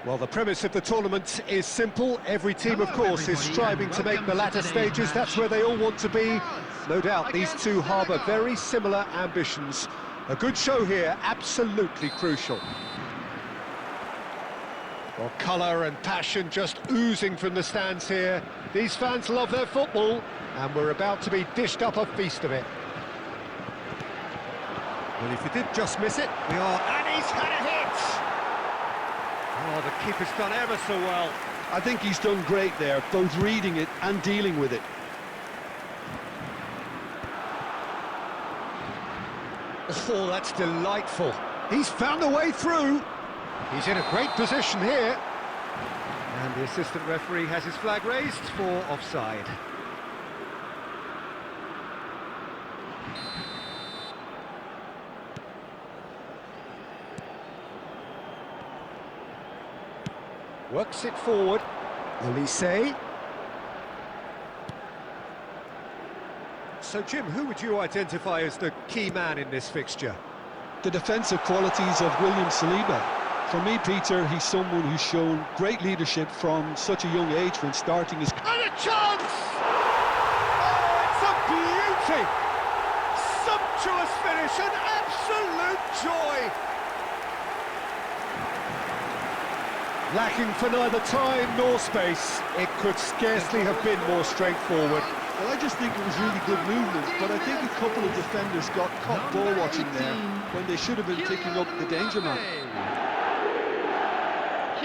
Well, the premise of the tournament is simple. Every team, of course, is striving to make the latter stages. That's where they all want to be. No doubt these two harbour very similar ambitions. A good show here, absolutely crucial. Well, colour and passion just oozing from the stands here. These fans love their football, and we're about to be dished up a feast of it. Well, if he did just miss it, we are... And he's had a hit! Oh, the keeper's done ever so well. I think he's done great there, both reading it and dealing with it. Oh, that's delightful. He's found a way through. He's in a great position here. And the assistant referee has his flag raised for offside. Works it forward. Olise. So, Jim, who would you identify as the key man in this fixture? The defensive qualities of William Saliba. For me, Peter, he's someone who's shown great leadership from such a young age when starting his... And a chance! Oh, it's a beauty! Sumptuous finish, an absolute joy! Lacking for neither time nor space, it could scarcely have been more straightforward. Well, I just think it was really good movement, but I think a couple of defenders got caught ball watching there when they should have been picking up the danger man.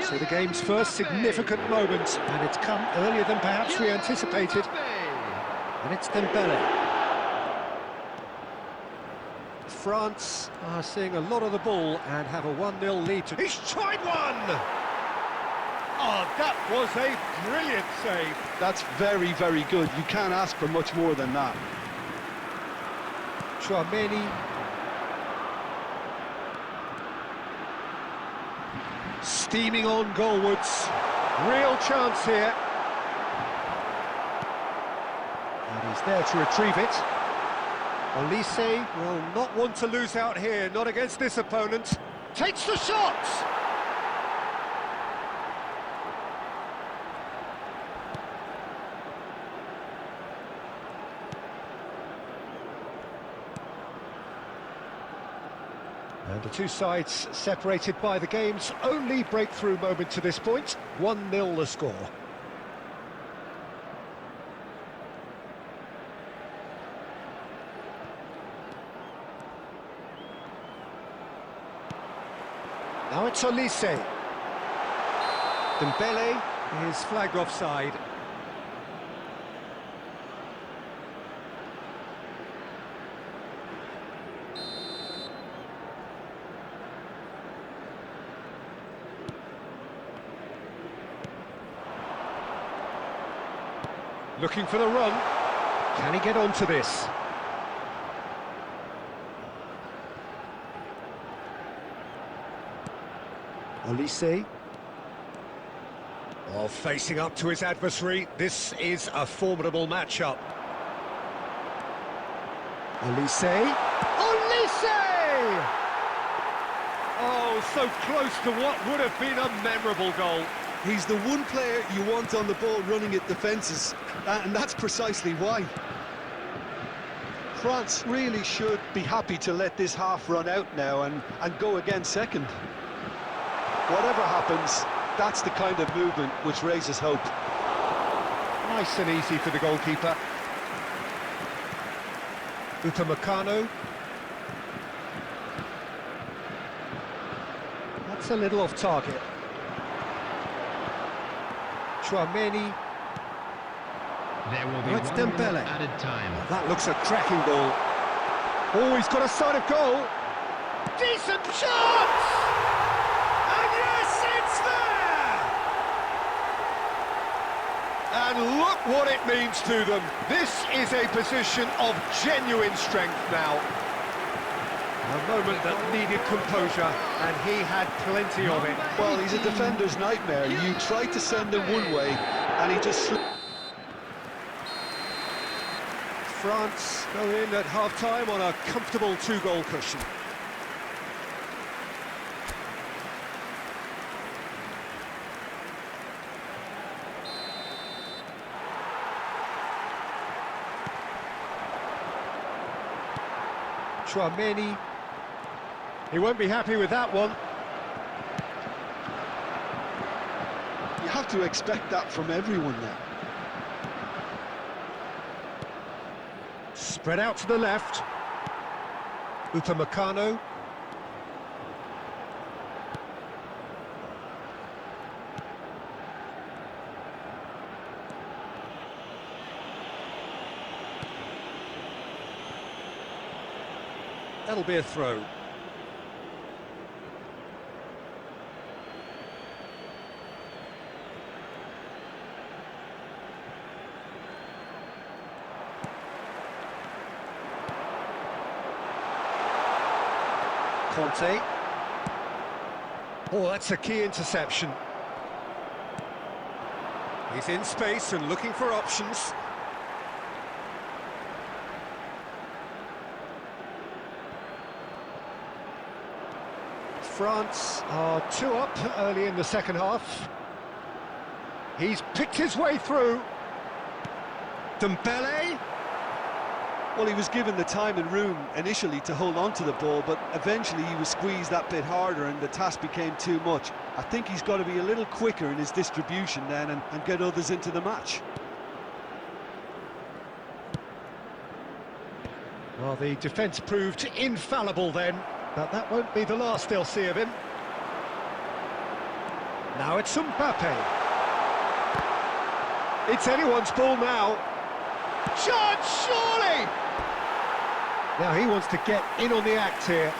So the game's first significant moment, and it's come earlier than perhaps we anticipated. And it's Dembele. France are seeing a lot of the ball and have a 1-0 lead. He's tried one! Oh, that was a brilliant save. That's very, very good. You can't ask for much more than that. Tchouaméni. Steaming on goalwards. Real chance here. And he's there to retrieve it. Olise will not want to lose out here, not against this opponent. Takes the shot! And the two sides separated by the game's only breakthrough moment to this point. 1-0 the score. Now it's Olise. Dembele is flagged offside. Looking for the run. Can he get onto this? Olise. Oh, facing up to his adversary. This is a formidable matchup. Olise. Olise! Oh, so close to what would have been a memorable goal. He's the one player you want on the ball running at defences, and that's precisely why. France really should be happy to let this half run out now and go again second. Whatever happens, that's the kind of movement which raises hope. Nice and easy for the goalkeeper. Upamecano. That's a little off target. Tchouaméni. There will be It's one Dembele. added time. That looks a cracking ball. Oh, he's got a sight of goal. Decent shot! And yes, it's there! And look what it means to them. This is a position of genuine strength now. A moment that needed composure, and he had plenty of it. Well, he's a defender's nightmare. You try to send him one way, and he just... France go in at half-time on a comfortable 2-goal cushion. Chouameni. He won't be happy with that one. You have to expect that from everyone now. Spread out to the left. Upamecano. That'll be a throw. Conte. Oh, that's a key interception. He's in space and looking for options. France are 2 up early in the second half. He's picked his way through. Dembele. Well, he was given the time and room initially to hold on to the ball, but eventually he was squeezed that bit harder and the task became too much. I think he's got to be a little quicker in his distribution then and get others into the match. Well, the defence proved infallible then, but that won't be the last they'll see of him. Now it's Mbappe. It's anyone's ball now. Chance, surely! Now he wants to get in on the act here.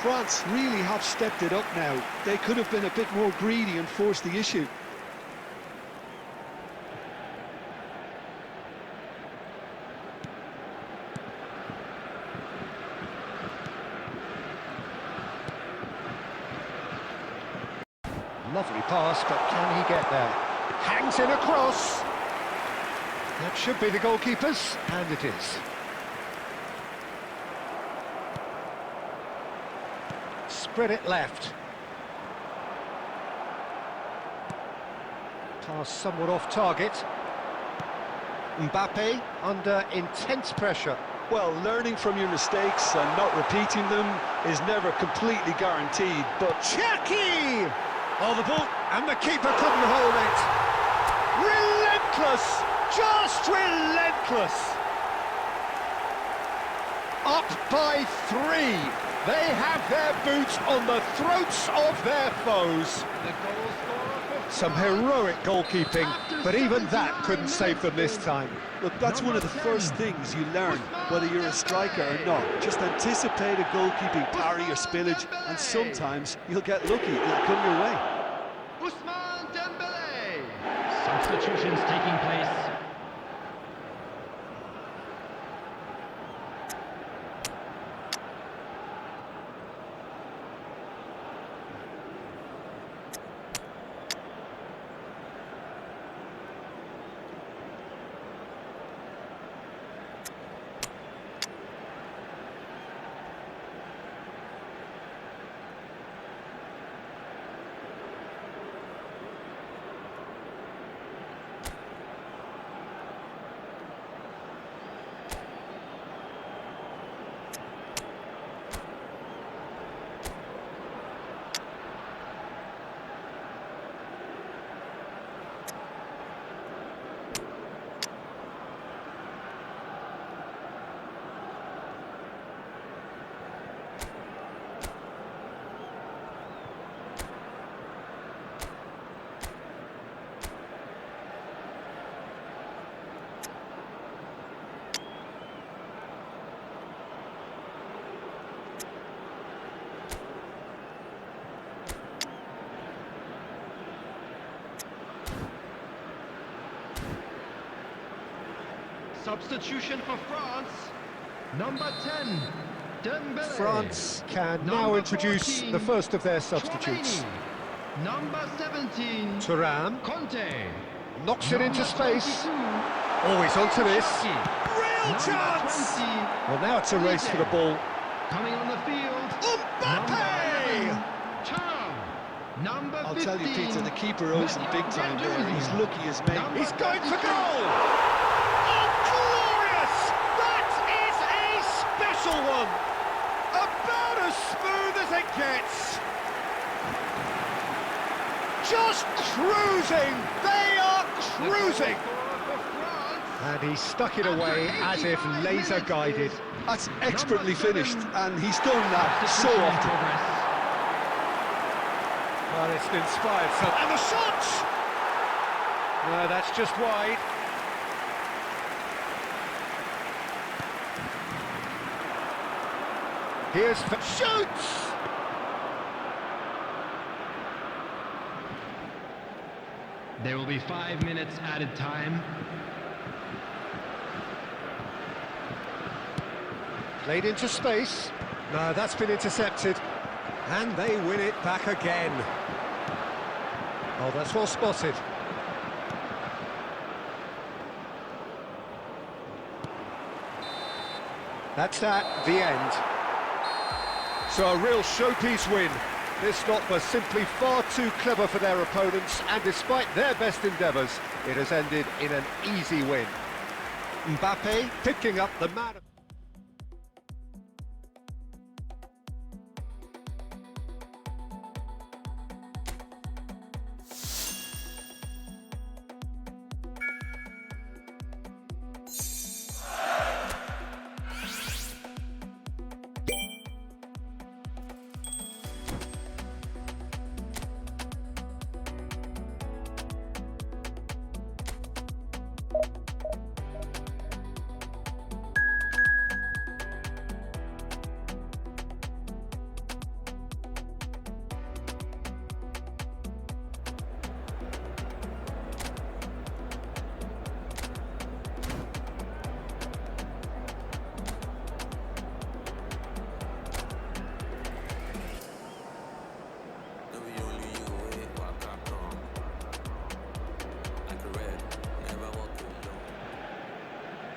France really have stepped it up now. They could have been a bit more greedy and forced the issue. Lovely pass, but can he get there? Hangs in across. That should be the goalkeeper's, and it is. Spread it left. Pass somewhat off target. Mbappe under intense pressure. Well, learning from your mistakes and not repeating them is never completely guaranteed, but... Cherki! Oh, the ball, and the keeper couldn't hold it. Relentless! Just relentless! Up by 3. They have their boots on the throats of their foes. Some heroic goalkeeping, but even that couldn't save them this time. Look, that's one of the first things you learn, whether you're a striker or not. Just anticipate a goalkeeping parry or spillage, and sometimes you'll get lucky, it'll come your way. Ousmane Dembele. Substitutions taking place. Substitution for France. Number 10, Dembele. France can now introduce 14, the first of their substitutes. Chouameni. Number 17, Thuram Conte. knocks it into space. 22, Always onto this. Cherki. Real Number chance! 20, Well, now it's a race for the ball. coming on the field. Mbappe! Thuram. Number 15. I'll tell you, Peter, the keeper owes him big time there. He's lucky as mate. He's going for goal! Oh, glorious! That is a special one! gets. Just cruising! They are cruising! And he stuck it away as if laser guided. That's expertly finished, and he's done that so often. Well, it's inspired some. And the shot! No, that's just wide. Here's shoots! There will be 5 minutes added time. Played into space. No, that's been intercepted. And they win it back again. Oh, that's well spotted. That's at the end. So a real showpiece win. This lot was simply far too clever for their opponents, and despite their best endeavours, it has ended in an easy win. Mbappe picking up the man.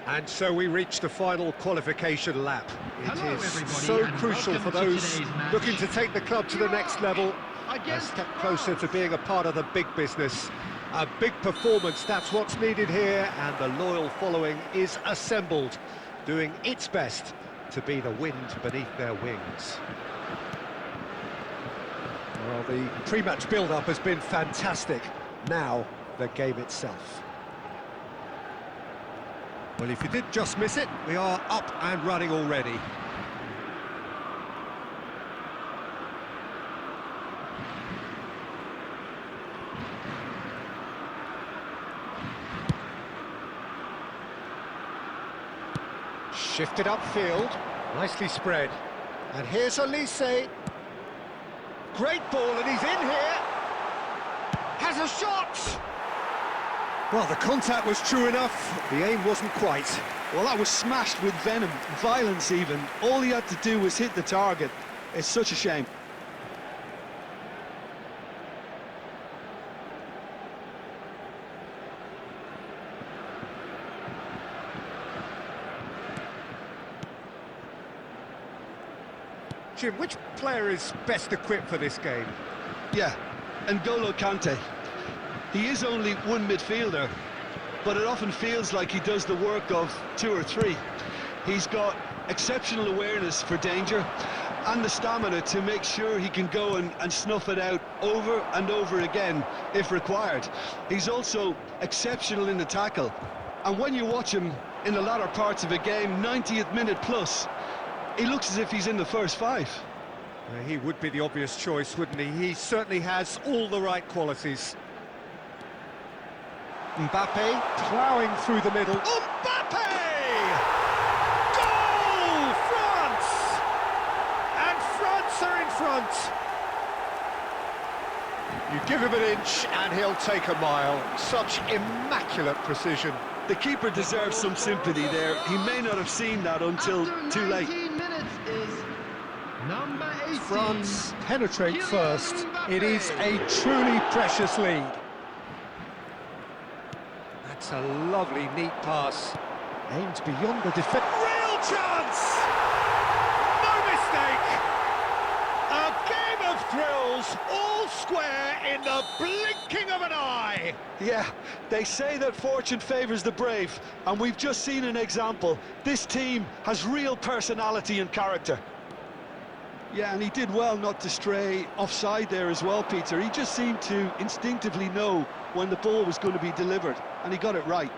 And so we reach the final qualification lap. It is so crucial for those looking to take the club to the next level, a step closer to being a part of the big business. A big performance, that's what's needed here, and the loyal following is assembled, doing its best to be the wind beneath their wings. Well, the pre-match build-up has been fantastic. Now, the game itself. Well, if you did just miss it, we are up and running already. Shifted upfield, nicely spread. And here's Olise. Great ball, and he's in here. Has a shot! Well, the contact was true enough, the aim wasn't quite. Well, that was smashed with venom, violence even. All he had to do was hit the target. It's such a shame. Jim, which player is best equipped for this game? Yeah, N'Golo Kante. He is only one midfielder, but it often feels like he does the work of 2 or 3. He's got exceptional awareness for danger and the stamina to make sure he can go and snuff it out over and over again if required. He's also exceptional in the tackle, and when you watch him in the latter parts of a game, 90th minute plus, he looks as if he's in the first 5. He would be the obvious choice, wouldn't he? He certainly has all the right qualities. Mbappe ploughing through the middle. Mbappe! Goal! France! And France are in front. You give him an inch and he'll take a mile. Such immaculate precision. The keeper deserves some sympathy there. He may not have seen that until too late. Number 18. France penetrate first. It is a truly precious lead. That's a lovely, neat pass. Aimed beyond the defence. Real chance! No mistake! A game of thrills, all square in the blinking of an eye. Yeah, they say that fortune favours the brave, and we've just seen an example. This team has real personality and character. Yeah, and he did well not to stray offside there as well, Peter. He just seemed to instinctively know when the ball was going to be delivered, and he got it right.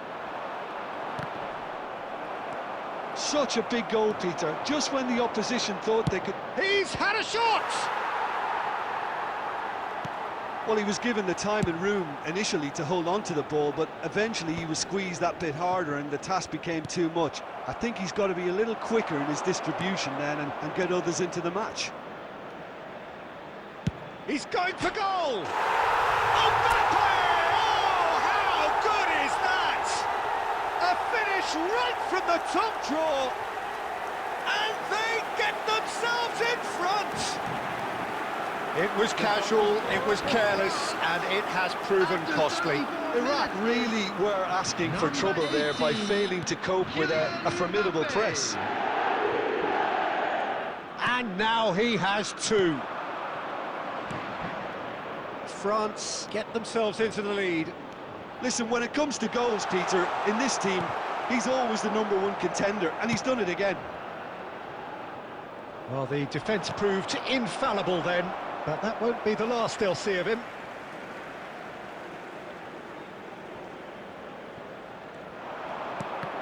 Such a big goal, Peter, just when the opposition thought they could... He's had a shot! Well, he was given the time and room initially to hold on to the ball, but eventually he was squeezed that bit harder and the task became too much. I think he's got to be a little quicker in his distribution then and get others into the match. He's going for goal! Mbappe! Oh, how good is that? A finish right from the top draw, and they get themselves in front! It was casual, it was careless, and it has proven costly. Iraq really were asking for trouble there by failing to cope with a formidable press. And now he has two. France get themselves into the lead. Listen, when it comes to goals, Peter, in this team, he's always the #1 contender, and he's done it again. Well, the defence proved infallible then, but that won't be the last they'll see of him.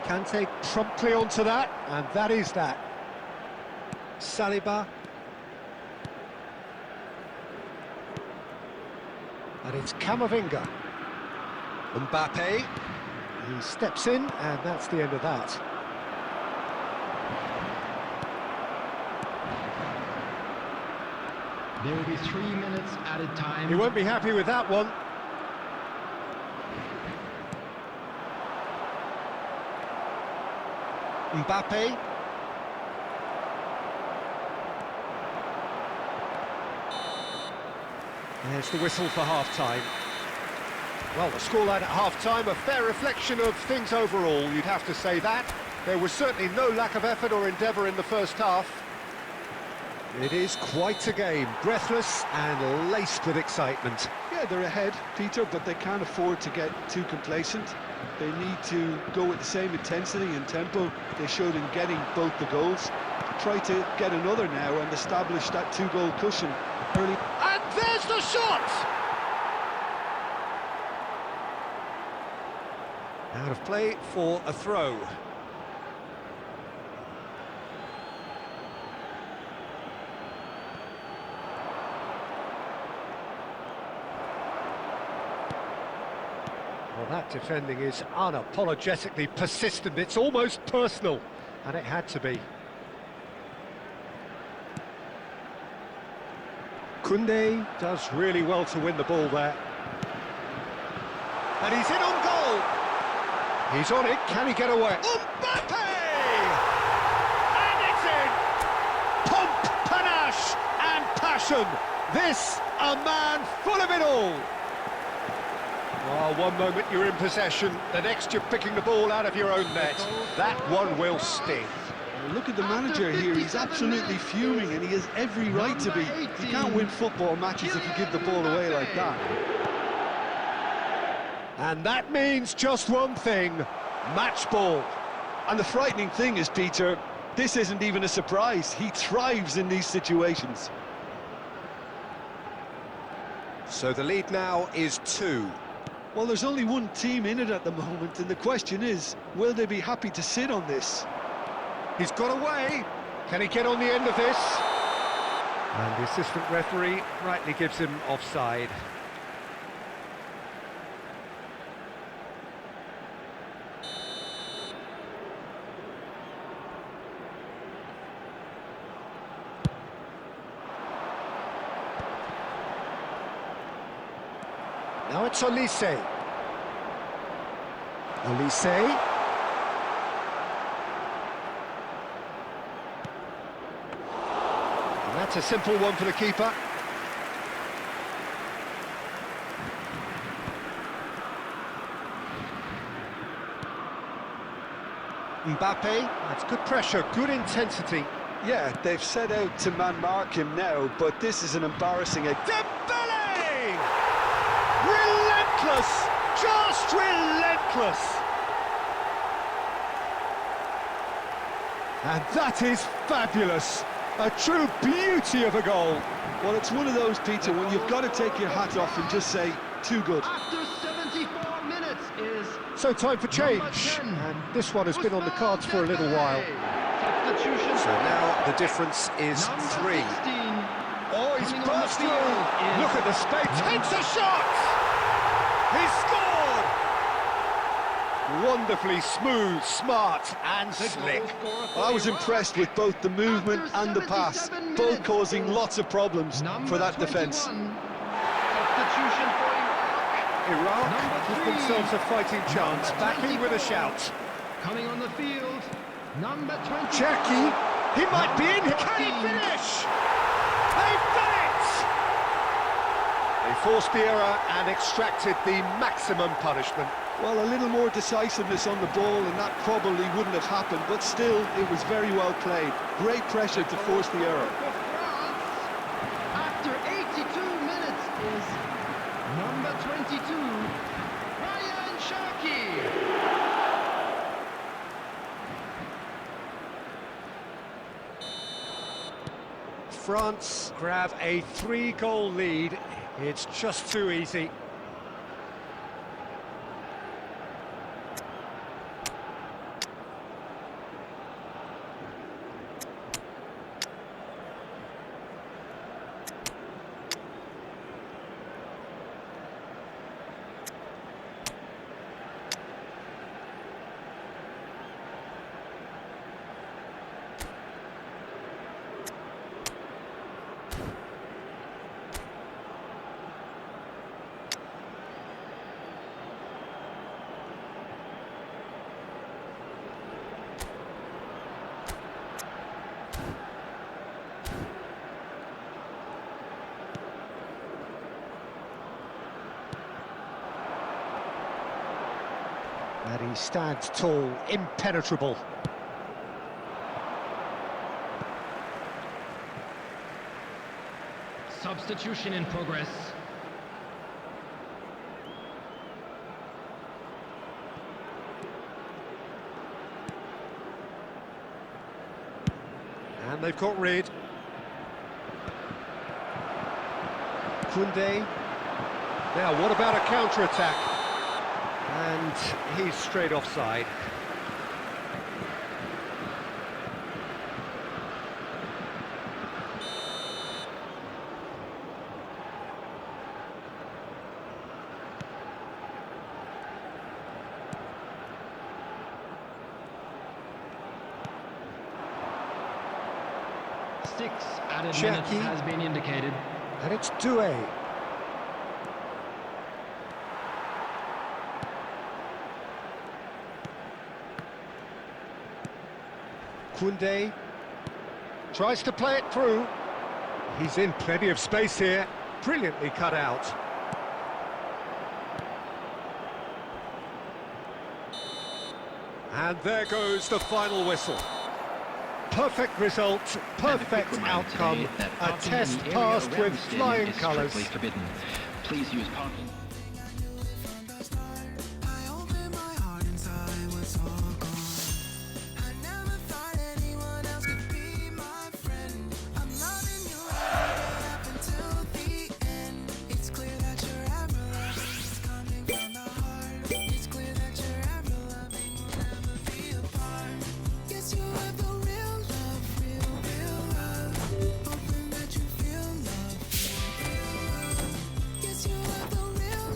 Kante promptly onto that, and that is that. Saliba. And it's Camavinga. Mbappe. He steps in, and that's the end of that. There will be 3 minutes added time. He won't be happy with that one. Mbappe. There's the whistle for half-time. Well, the scoreline at half-time, a fair reflection of things overall, you'd have to say that. There was certainly no lack of effort or endeavour in the first half. It is quite a game, breathless and laced with excitement. Yeah, they're ahead, Peter, but they can't afford to get too complacent. They need to go with the same intensity and tempo they showed in getting both the goals. Try to get another now and establish that two-goal cushion early. And there's the shot! Out of play for a throw. Well, that defending is unapologetically persistent. It's almost personal, and it had to be. Koundé does really well to win the ball there. And he's in on goal. He's on it. Can he get away? Mbappe! And it's in! Pomp, panache, and passion. This, a man full of it all. Oh, one moment you're in possession, the next you're picking the ball out of your own net. That one will sting. Look at the manager here, he's absolutely fuming and he has every right to be. You can't win football matches if you give the ball away like that. And that means just one thing, match ball. And the frightening thing is, Peter, this isn't even a surprise. He thrives in these situations. So the lead now is 2. Well, there's only one team in it at the moment, and the question is, will they be happy to sit on this? He's got away. Can he get on the end of this? And the assistant referee rightly gives him offside. Now it's Olise. Olise. And that's a simple one for the keeper. Mbappe, that's good pressure, good intensity. Yeah, they've set out to man-mark him now, but this is an embarrassing... Dembele! Relentless! Just relentless! And that is fabulous. A true beauty of a goal. Well, it's one of those, Peter, when you've got to take your hat off and just say, too good. After 74 minutes is So time for change, Number 10, and this one has been on the cards for a little while. substitution. So now the difference is Number 3. 16. Oh, he's Coming on the burst through! field is Look at the space, takes a shot! He's scored! Wonderfully smooth, smart and slick. I was impressed with both the movement and the pass, both causing lots of problems for that defence. Substitution for Iraq. Iraq Number give 3. themselves a fighting chance, backing with a shout. Coming on the field, number 20. Jackie, he might be in here. Can he 15. finish? They've done it! They forced the error and extracted the maximum punishment. Well, a little more decisiveness on the ball and that probably wouldn't have happened, but still, it was very well played. Great pressure to force the error. For France, after 82 minutes is number 22, Ryan Cherki. France grab a 3-goal lead. It's just too easy. And he stands tall, impenetrable. Substitution in progress. And they've got rid. Koundé. Now, what about a counter-attack? And he's straight offside. Six added Cherki. minutes has been indicated. And it's Doué. Koundé tries to play it through. He's in plenty of space here. Brilliantly cut out. And there goes the final whistle. Perfect result, perfect outcome. A test passed with flying colours. Forbidden. Please use parking. I opened my heart inside was all gone. I never thought anyone else could be my friend. I'm loving you right up until the end. It's clear that you're ever loving. It's coming from the heart. It's clear that you're ever loving. We'll never be apart. Guess you have the real love, real love. Hoping that you feel love, real love. Guess you have the real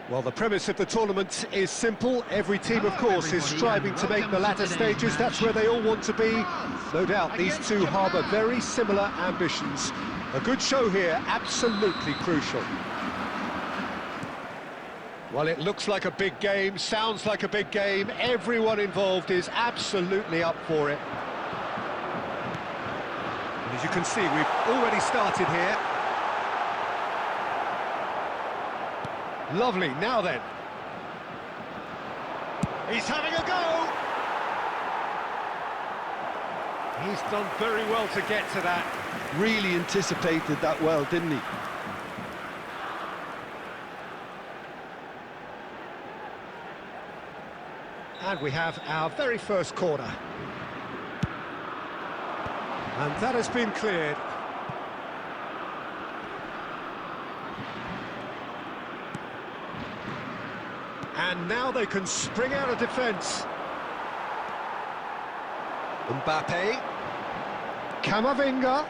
Well, the premise of the tournament is simple. Every team, of course, is striving to make the latter stages. That's where they all want to be. No doubt these two harbour very similar ambitions. A good show here, absolutely crucial. Well, it looks like a big game, sounds like a big game. Everyone involved is absolutely up for it. And as you can see, we've already started here. Lovely, now then. He's having a go! He's done very well to get to that. Really anticipated that well, didn't he? And we have our very first corner. And that has been cleared. And now they can spring out of defence. Mbappe. Camavinga.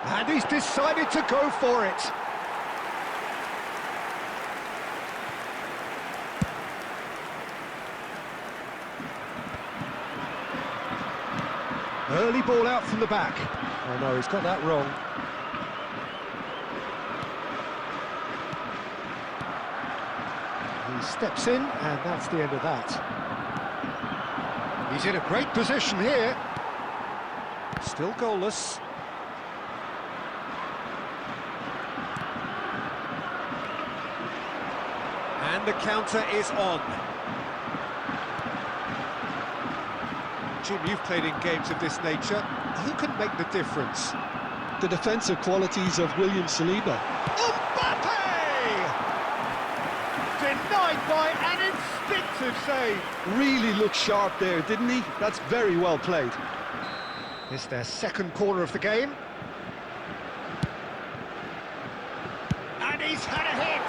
And he's decided to go for it. Early ball out from the back. Oh no, he's got that wrong. He steps in, and that's the end of that. He's in a great position here. Still goalless. And the counter is on. Jim, you've played in games of this nature. Who can make the difference? The defensive qualities of William Saliba. Mbappe! Denied by an instinctive save. Really looked sharp there, didn't he? That's very well played. It's their second corner of the game. And he's had a hit!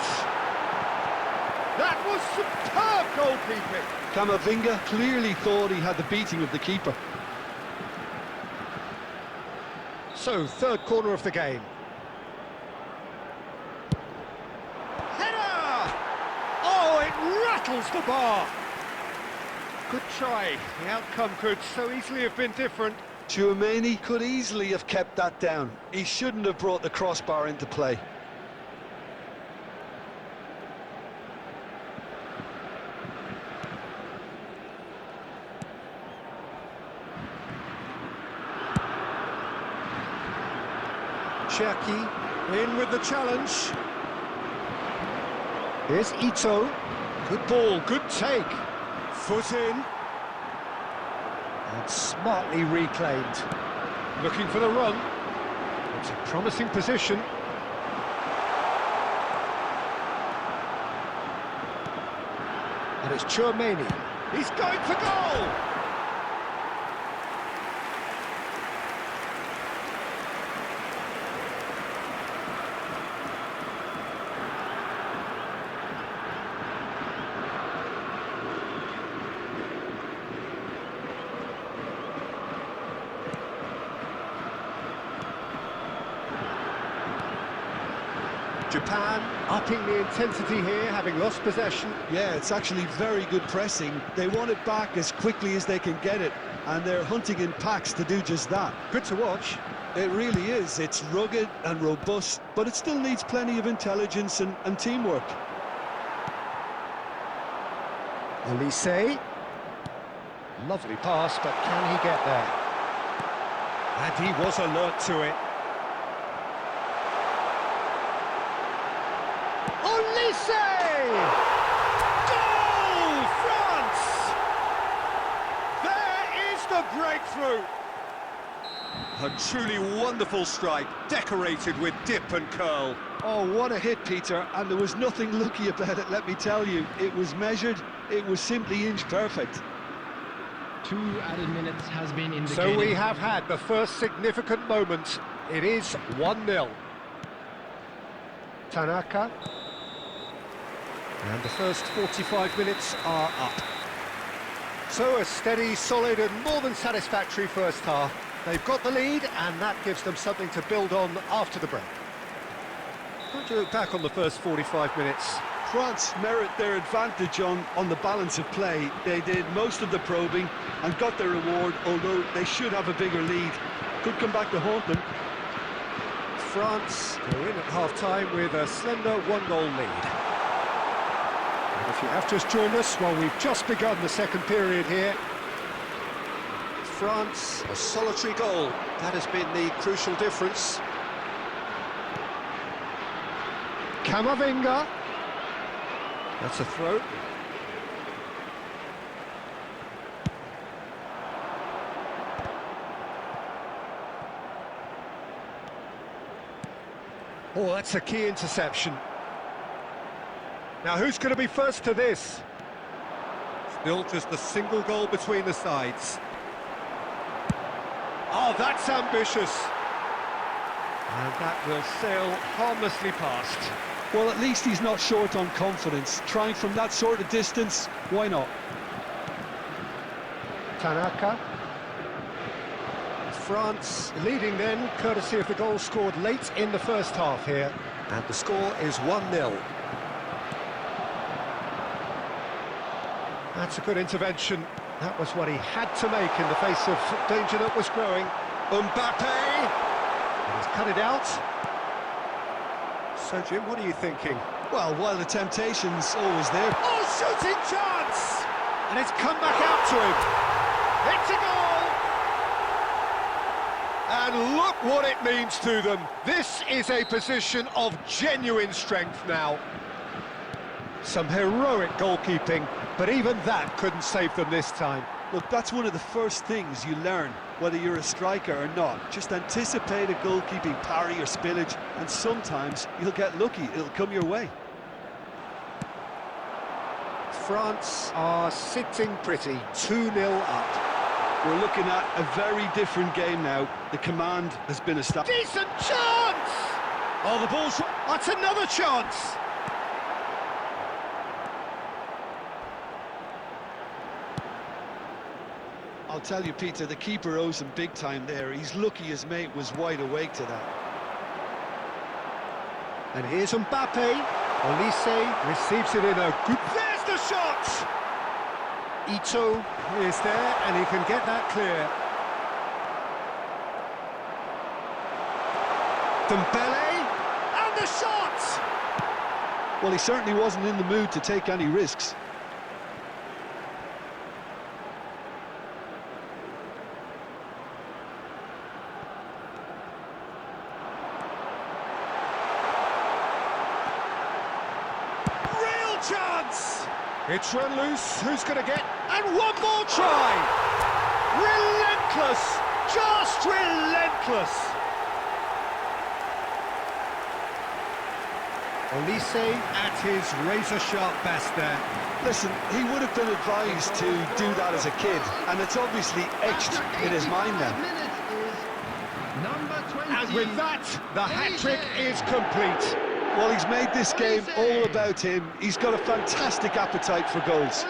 That was superb goalkeeping! Camavinga clearly thought he had the beating of the keeper. So, third corner of the game. Header! Oh, it rattles the bar! Good try. The outcome could so easily have been different. Tchouaméni could easily have kept that down. He shouldn't have brought the crossbar into play. Cherki in with the challenge. Here's Ito. Good ball, good take. Foot in. And smartly reclaimed. Looking for the run. It's a promising position. And it's Tchouaméni. He's going for goal! Japan upping the intensity here, having lost possession. Yeah, it's actually very good pressing. They want it back as quickly as they can get it, and they're hunting in packs to do just that. Good to watch. It really is. It's rugged and robust, but it still needs plenty of intelligence and teamwork. Olise. Lovely pass, but can he get there? And he was alert to it. Olise! Goal, France! There is the breakthrough! A truly wonderful strike, decorated with dip and curl. Oh, what a hit, Peter, and there was nothing lucky about it, let me tell you. It was measured, it was simply inch perfect. 2 added minutes has been indicated. So we have had the first significant moment. It is 1-0. Tanaka. And the first 45 minutes are up. So a steady, solid and more than satisfactory first half. They've got the lead and that gives them something to build on after the break. How do you look back on the first 45 minutes? France merit their advantage on the balance of play. They did most of the probing and got their reward, although they should have a bigger lead. Could come back to haunt them. France go in at half-time with a slender one-goal lead. And if you have just joined us, well, we've just begun the second period here. France, a solitary goal. That has been the crucial difference. Camavinga. That's a throw. Oh, that's a key interception. Now, who's going to be first to this? Still just a single goal between the sides. Oh, that's ambitious. And that will sail harmlessly past. Well, at least he's not short on confidence. Trying from that sort of distance, why not? Tanaka. France leading then, courtesy of the goal scored late in the first half here. And the score is 1-0. That's a good intervention. That was what he had to make in the face of danger that was growing. Mbappe! He's cut it out. So, Jim, what are you thinking? Well, while the temptation's always there. Oh, shooting chance! And it's come back out to him. It's a goal! And look what it means to them. This is a position of genuine strength now. Some heroic goalkeeping, but even that couldn't save them this time. Look, that's one of the first things you learn, whether you're a striker or not. Just anticipate a goalkeeping parry or spillage, and sometimes you'll get lucky, it'll come your way. France are sitting pretty, 2-0 up. We're looking at a very different game now. The command has been established. Decent chance! Oh, the ball's... That's another chance! I'll tell you, Peter, the keeper owes him big time there. He's lucky his mate was wide awake to that. And here's Mbappe. Olise receives it in a good... There's the shot! Ito is there, and he can get that clear. Dembele, and the shot! Well, he certainly wasn't in the mood to take any risks. Chance! It's run loose, who's going to get... And one more try! Relentless! Just relentless! Olise at his razor-sharp best there. Listen, he would have been advised to do that as a kid, and it's obviously etched in his mind now. And with that, the hat-trick is complete. Well, he's made this game all about him. He's got a fantastic appetite for goals.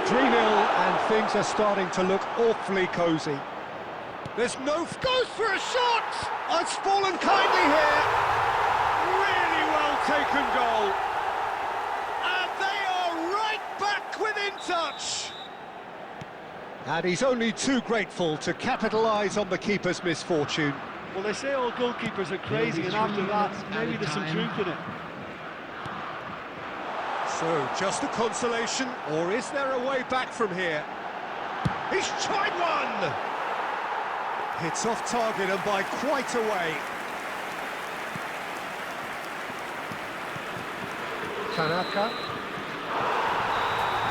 3-0, and things are starting to look awfully cosy. There's no... Goes for a shot! It's fallen kindly here. Really well taken goal. And they are right back within touch. And he's only too grateful to capitalise on the keeper's misfortune. Well, they say all goalkeepers are crazy, and after that, maybe there's some truth in it. So, just a consolation, or is there a way back from here? He's tried one! It's off target and by quite a way. Tanaka.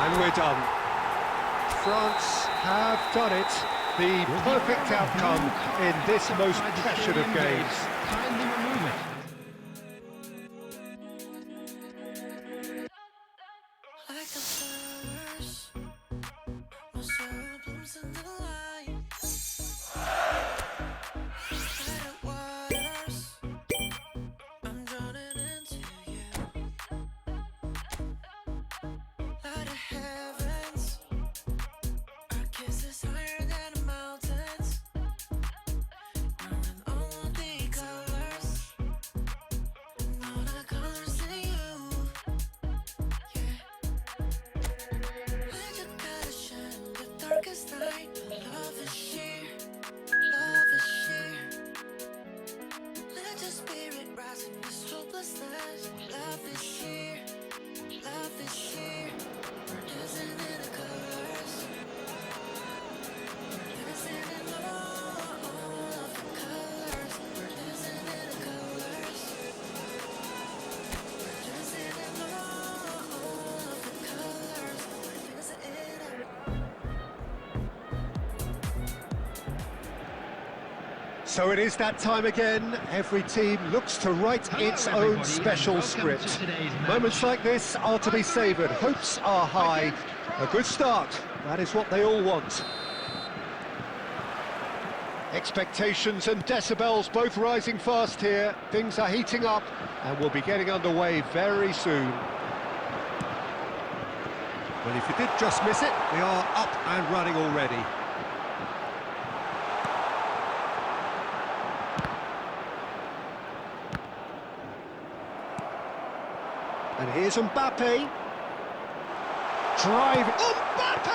And we're done. France have done it. The perfect outcome in this most pressured of games. Kindly remove it. Like the flowers, my soul blooms in the light. Light waters, I'm drowning into you. Light of heavens, our kiss is higher than the mountains. Knowing all the colors. So it is that time again. Every team looks to write its own special script. Moments like this are to be savoured. Hopes are high. A good start. That is what they all want. Expectations and decibels both rising fast here. Things are heating up and we'll be getting underway very soon. Well, if you did just miss it, we are up and running already. And here's Mbappe. Drive. Mbappe!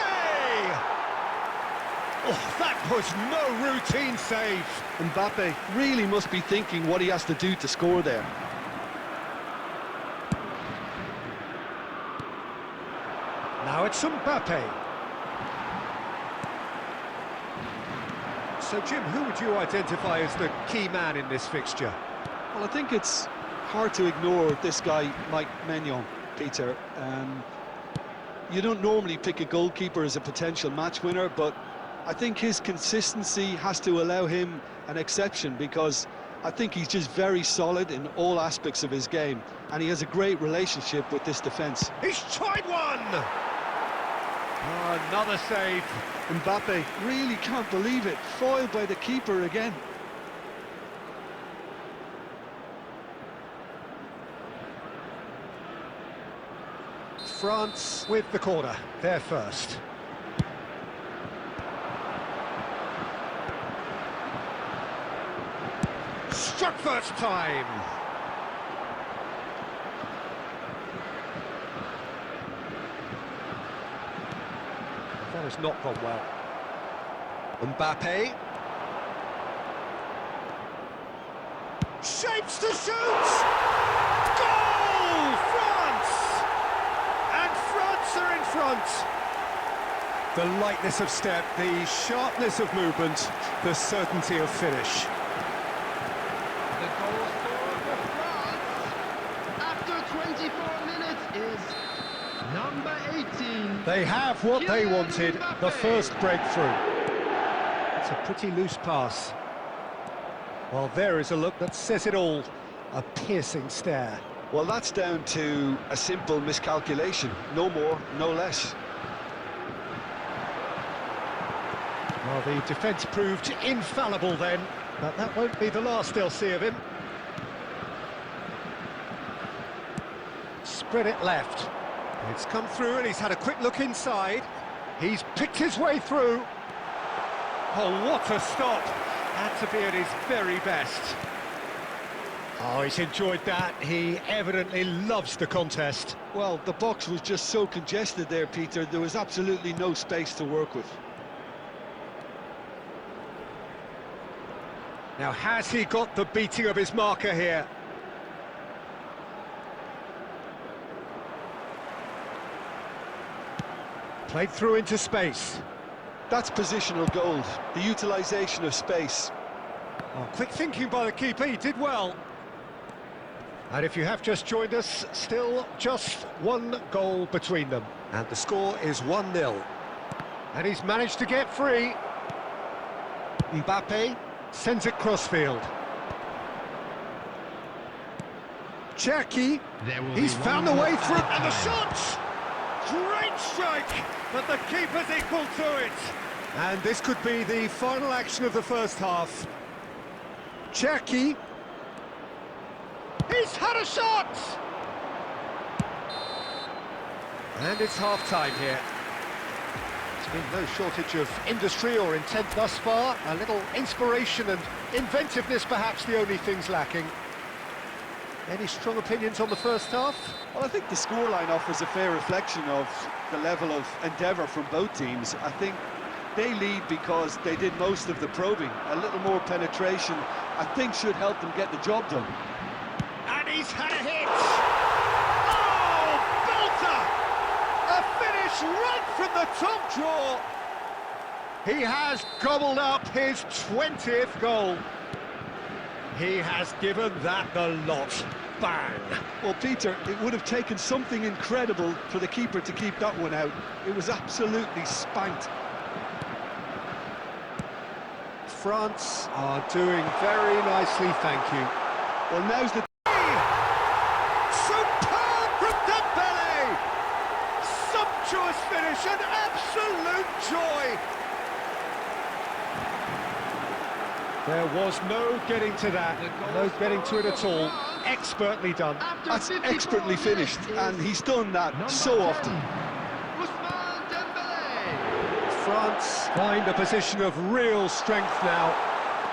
Oh, that was no routine save. Mbappe really must be thinking what he has to do to score there. Now it's Mbappe. So, Jim, who would you identify as the key man in this fixture? Well, I think it's hard to ignore this guy, Mike Maignan, Peter. You don't normally pick a goalkeeper as a potential match winner, but I think his consistency has to allow him an exception, because I think he's just very solid in all aspects of his game, and he has a great relationship with this defence. He's tried one! Oh, another save. Mbappe really can't believe it, foiled by the keeper again. France with the corner, they're first. Struck first time. That has not gone well. Mbappe. Shapes to shoot! Goal! France! And France are in front. The lightness of step, the sharpness of movement, the certainty of finish. The goal scorer for France after 24 minutes is number 18. They have what they wanted, the first breakthrough. It's a pretty loose pass. Well, there is a look that says it all. A piercing stare. Well, that's down to a simple miscalculation. No more, no less. Well, the defence proved infallible then, but that won't be the last they'll see of him. Spread it left. It's come through and he's had a quick look inside. He's picked his way through. Oh, what a stop! Had to be at his very best. Oh, he's enjoyed that. He evidently loves the contest. Well, the box was just so congested there, Peter. There was absolutely no space to work with. Now, has he got the beating of his marker here? Played through into space. That's positional gold, the utilisation of space. Oh, quick thinking by the keeper, he did well. And if you have just joined us, still just one goal between them. And the score is 1-0. And he's managed to get free. Mbappe sends it crossfield. Cherki, he's found a way through, and the shot! Great strike, but the keeper's equal to it. And this could be the final action of the first half. Cherki. He's had a shot! And it's half-time here. There's been no shortage of industry or intent thus far. A little inspiration and inventiveness, perhaps the only things lacking. Any strong opinions on the first half? Well, I think the scoreline offers a fair reflection of the level of endeavour from both teams. I think they lead because they did most of the probing. A little more penetration, I think, should help them get the job done. And he's had a hit! Oh, belter! A finish right from the top draw! He has gobbled up his 20th goal. He has given that the lot. Bang! Well, Peter, it would have taken something incredible for the keeper to keep that one out. It was absolutely spanked. France are doing very nicely, thank you. Well, now's the... Superb from Dembele! Sumptuous finish, an absolute joy! There was no getting to that, no getting to it at all. Expertly done. That's expertly finished, and he's done that so often. Ousmane Dembele. France find a position of real strength now.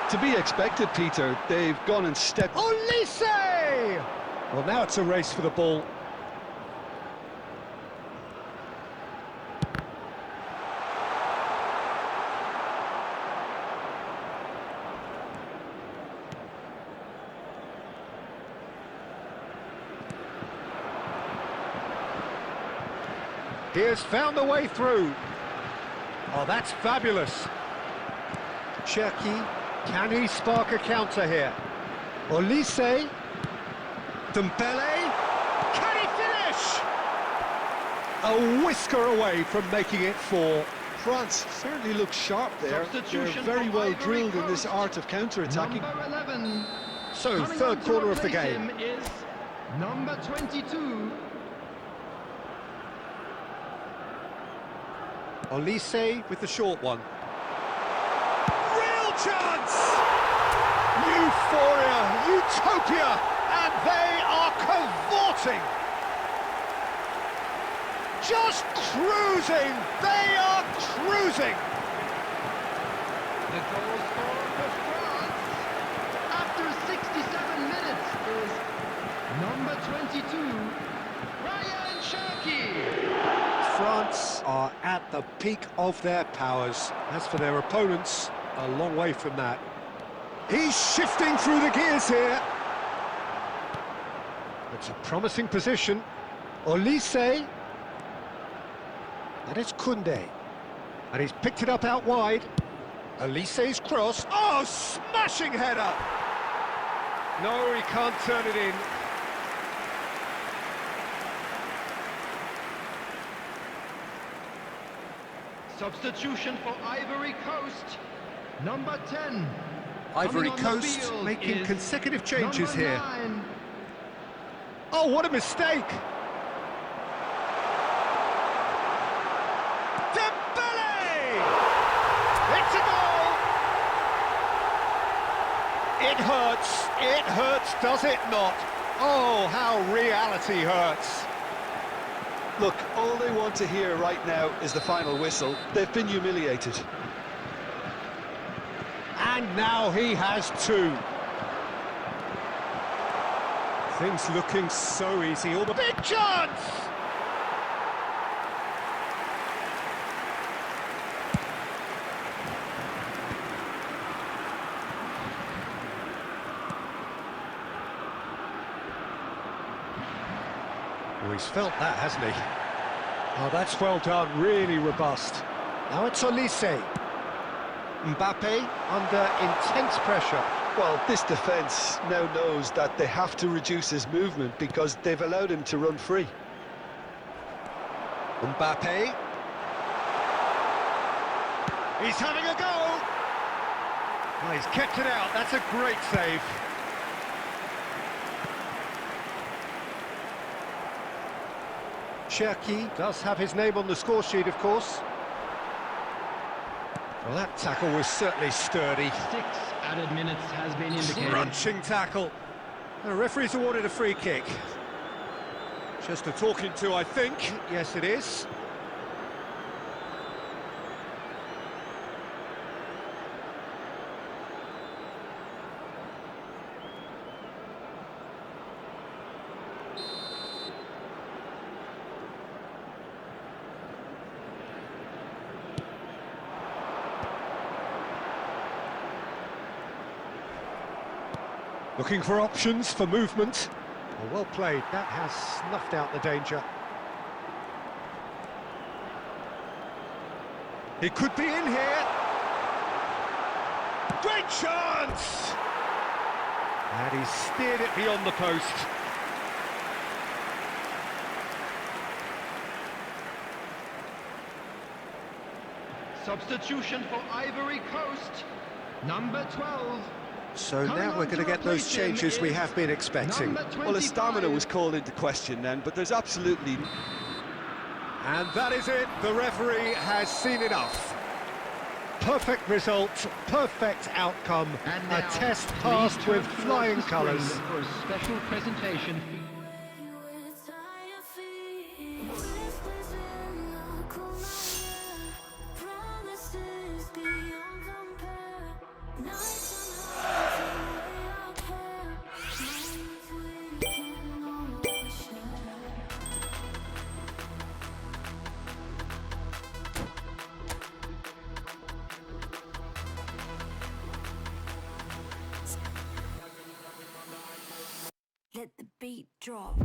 To be expected, Peter. They've gone and stepped... Olise! Well, now it's a race for the ball. He has found the way through. Oh, that's fabulous. Cherki, can he spark a counter here? Olise. Dembele. Can he finish? A whisker away from making it 4. France certainly looks sharp there. They're Substitution very for well Ivory drilled in this Coast. art of counter-attacking. Number 11. So, Coming third on to corner of the replace game. him is number 22. Olise with the short one. Real chance! Euphoria, utopia, and they are cavorting. Just cruising, they are cruising. The goal scorer for France after 67 minutes is number 22, Ryan Cherki. France are at the peak of their powers. As for their opponents, a long way from that. He's shifting through the gears here. It's a promising position. Olise. And it's Koundé. And he's picked it up out wide. Olise's cross. Oh, smashing header! No, he can't turn it in. Substitution for Ivory Coast, number 10. Ivory Coming on the Coast field making is consecutive changes number here. 9. Oh, what a mistake! Dembele! It's a goal! It hurts, does it not? Oh, how reality hurts. Look, all they want to hear right now is the final whistle. They've been humiliated. And now he has 2. Things looking so easy. All the big chance! Oh, he's felt that, hasn't he? Oh, that's well done, really robust. Now it's Olise. Mbappe under intense pressure. Well, this defence now knows that they have to reduce his movement because they've allowed him to run free. Mbappe. He's having a go! Oh, he's kept it out, that's a great save. Cherki does have his name on the score sheet, of course. Well, that tackle was certainly sturdy. 6 added minutes has been indicated. Crunching tackle. The referee's awarded a free kick. Just a talking to, I think. Yes, it is. Looking for options for movement. Oh, well played. That has snuffed out the danger. He could be in here. Great chance! And he steered it beyond the post. Substitution for Ivory Coast, Number 12. So Coming now on we're going to to get those replace him changes we is have been expecting. Number Well, his stamina 25. was called into question then, but there's absolutely... And that is it. The referee has seen enough. Perfect result, perfect outcome. And A now, test please passed turn with towards flying the screen colours. For a special presentation. Let the beat drop.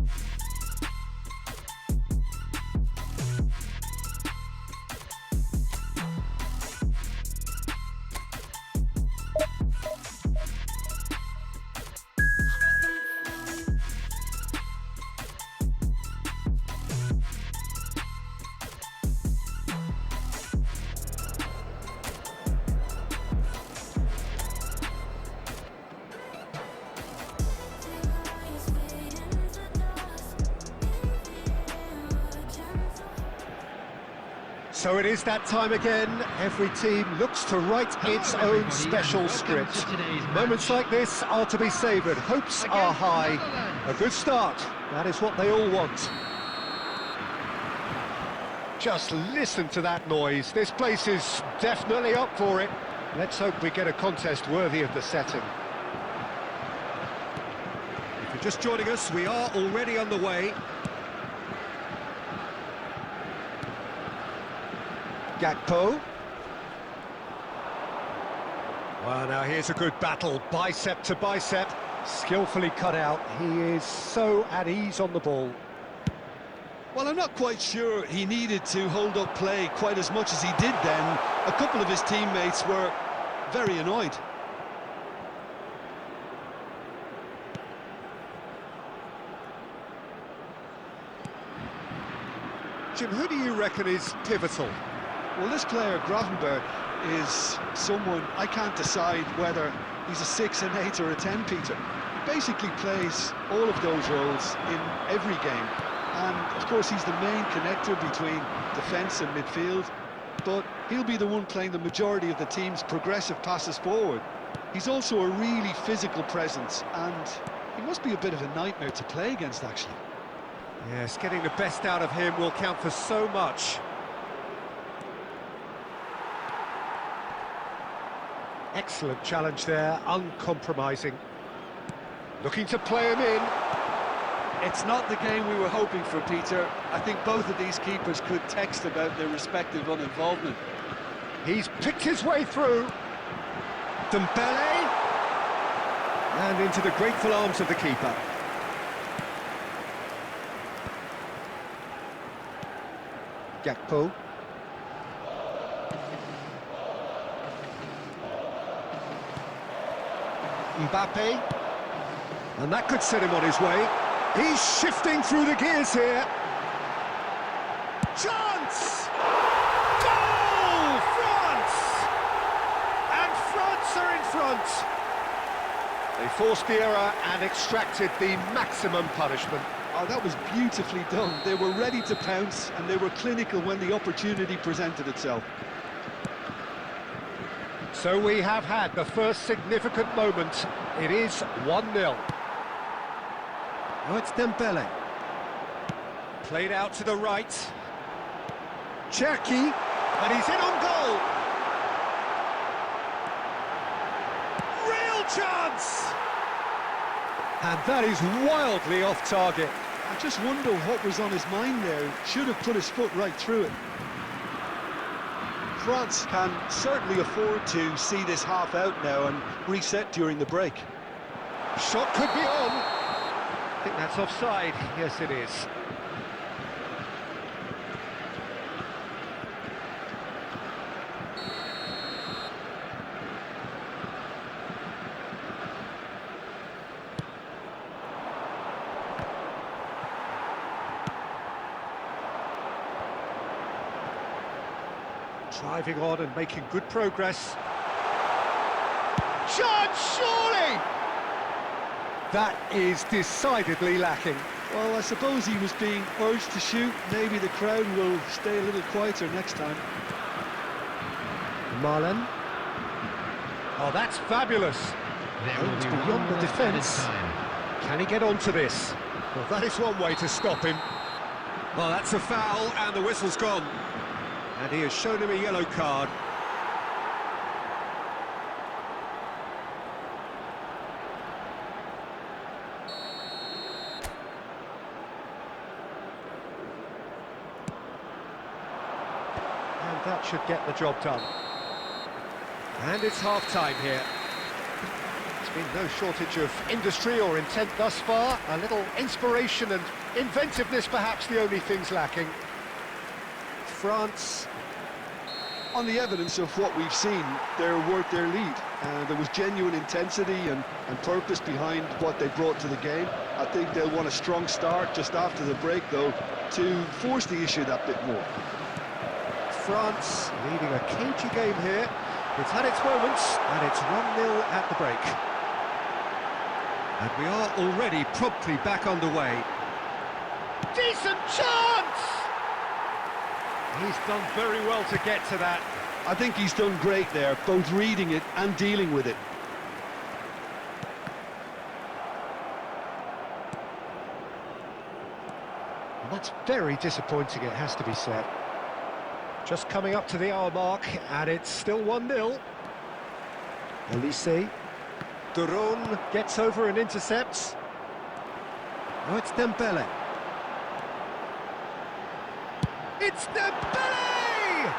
So it is that time again. Every team looks to write its Hello, own everybody, special and welcome script. to today's Moments match. like this are to be savoured. Hopes are Against high. Netherlands. A good start. That is what they all want. Just listen to that noise. This place is definitely up for it. Let's hope we get a contest worthy of the setting. If you're just joining us, we are already on the way. Gakpo. Well, now here's a good battle, bicep to bicep, skillfully cut out. He is so at ease on the ball. Well, I'm not quite sure he needed to hold up play quite as much as he did then. A couple of his teammates were very annoyed. Jim, who do you reckon is pivotal? Well, this player, Grafenberg, is someone I can't decide whether he's a 6, an 8 or a 10, Peter. He basically plays all of those roles in every game. And, of course, he's the main connector between defence and midfield, but he'll be the one playing the majority of the team's progressive passes forward. He's also a really physical presence, and he must be a bit of a nightmare to play against, actually. Yes, getting the best out of him will count for so much. Excellent challenge there, uncompromising. Looking to play him in. It's not the game we were hoping for, Peter. I think both of these keepers could text about their respective uninvolvement. He's picked his way through. Dembele. And into the grateful arms of the keeper. Gakpo. Mbappe. And that could set him on his way. He's shifting through the gears here. Chance! Goal! France! And France are in front. They forced the error and extracted the maximum punishment. Oh, that was beautifully done. They were ready to pounce, and they were clinical when the opportunity presented itself. So we have had the first significant moment. It is 1-0. Now it's Dembele. Played out to the right. Cherki, and he's in on goal. Real chance! And that is wildly off target. I just wonder what was on his mind there. Should have put his foot right through it. France can certainly afford to see this half out now and reset during the break. Shot could be on. I think that's offside. Yes, it is. Driving on and making good progress. chance, surely! That is decidedly lacking. Well, I suppose he was being urged to shoot. Maybe the crowd will stay a little quieter next time. Marlon. Oh, that's fabulous. There Oh, will it's be beyond 1 the minute defence. added time. Can he get onto this? Well, that is one way to stop him. Well, that's a foul, and the whistle's gone. And he has shown him a yellow card. And that should get the job done. And it's half-time here. There's been no shortage of industry or intent thus far. A little inspiration and inventiveness, perhaps the only things lacking. France. On the evidence of what we've seen, they're worth their lead. There was genuine intensity and purpose behind what they brought to the game. I think they'll want a strong start just after the break, though, to force the issue that bit more. France leading a cagey game here. It's had its moments, and it's 1-0 at the break. And we are already promptly back underway. Decent chance! He's done very well to get to that. I think he's done great there, both reading it and dealing with it. And that's very disappointing, it has to be said. Just coming up to the hour mark, and it's still 1-0. Olise. Duron gets over and intercepts. Oh, it's Dembele. It's Dembele!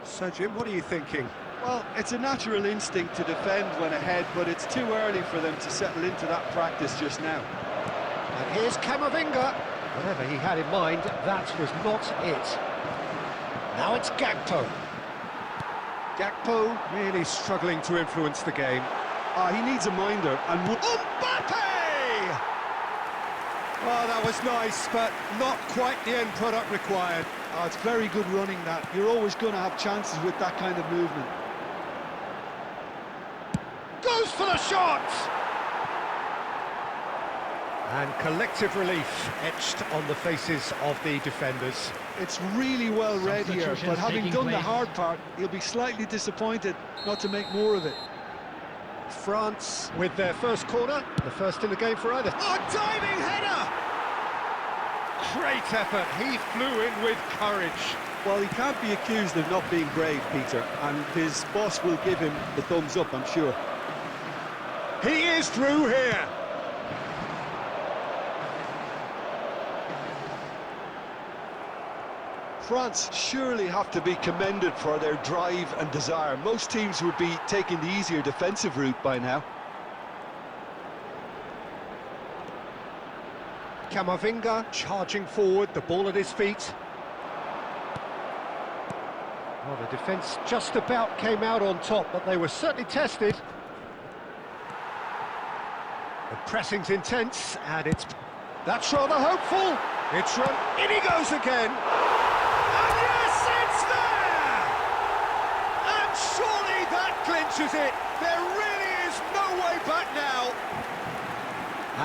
So, Jim, what are you thinking? Well, it's a natural instinct to defend when ahead, but it's too early for them to settle into that practice just now. And here's Camavinga. Whatever he had in mind, that was not it. Now it's Gakpo. Gakpo really struggling to influence the game. He needs a minder, and Mbappe! Well, that was nice, but not quite the end product required. it's very good running that. You're always going to have chances with that kind of movement. Goes for the shot! And collective relief etched on the faces of the defenders. It's really well read here, Substitutions but having taking done the place. hard part, he'll be slightly disappointed not to make more of it. France with their first corner, the first in the game for either. Oh, diving header! Great effort, he flew in with courage. Well, he can't be accused of not being brave, Peter, and his boss will give him the thumbs up, I'm sure. He is through here. France surely have to be commended for their drive and desire. Most teams would be taking the easier defensive route by now. Camavinga charging forward, the ball at his feet. Well, the defence just about came out on top, but they were certainly tested. The pressing's intense, and that's rather hopeful. It's run, in he goes again. And yes, it's there! And surely that clinches it. There really is no way back now.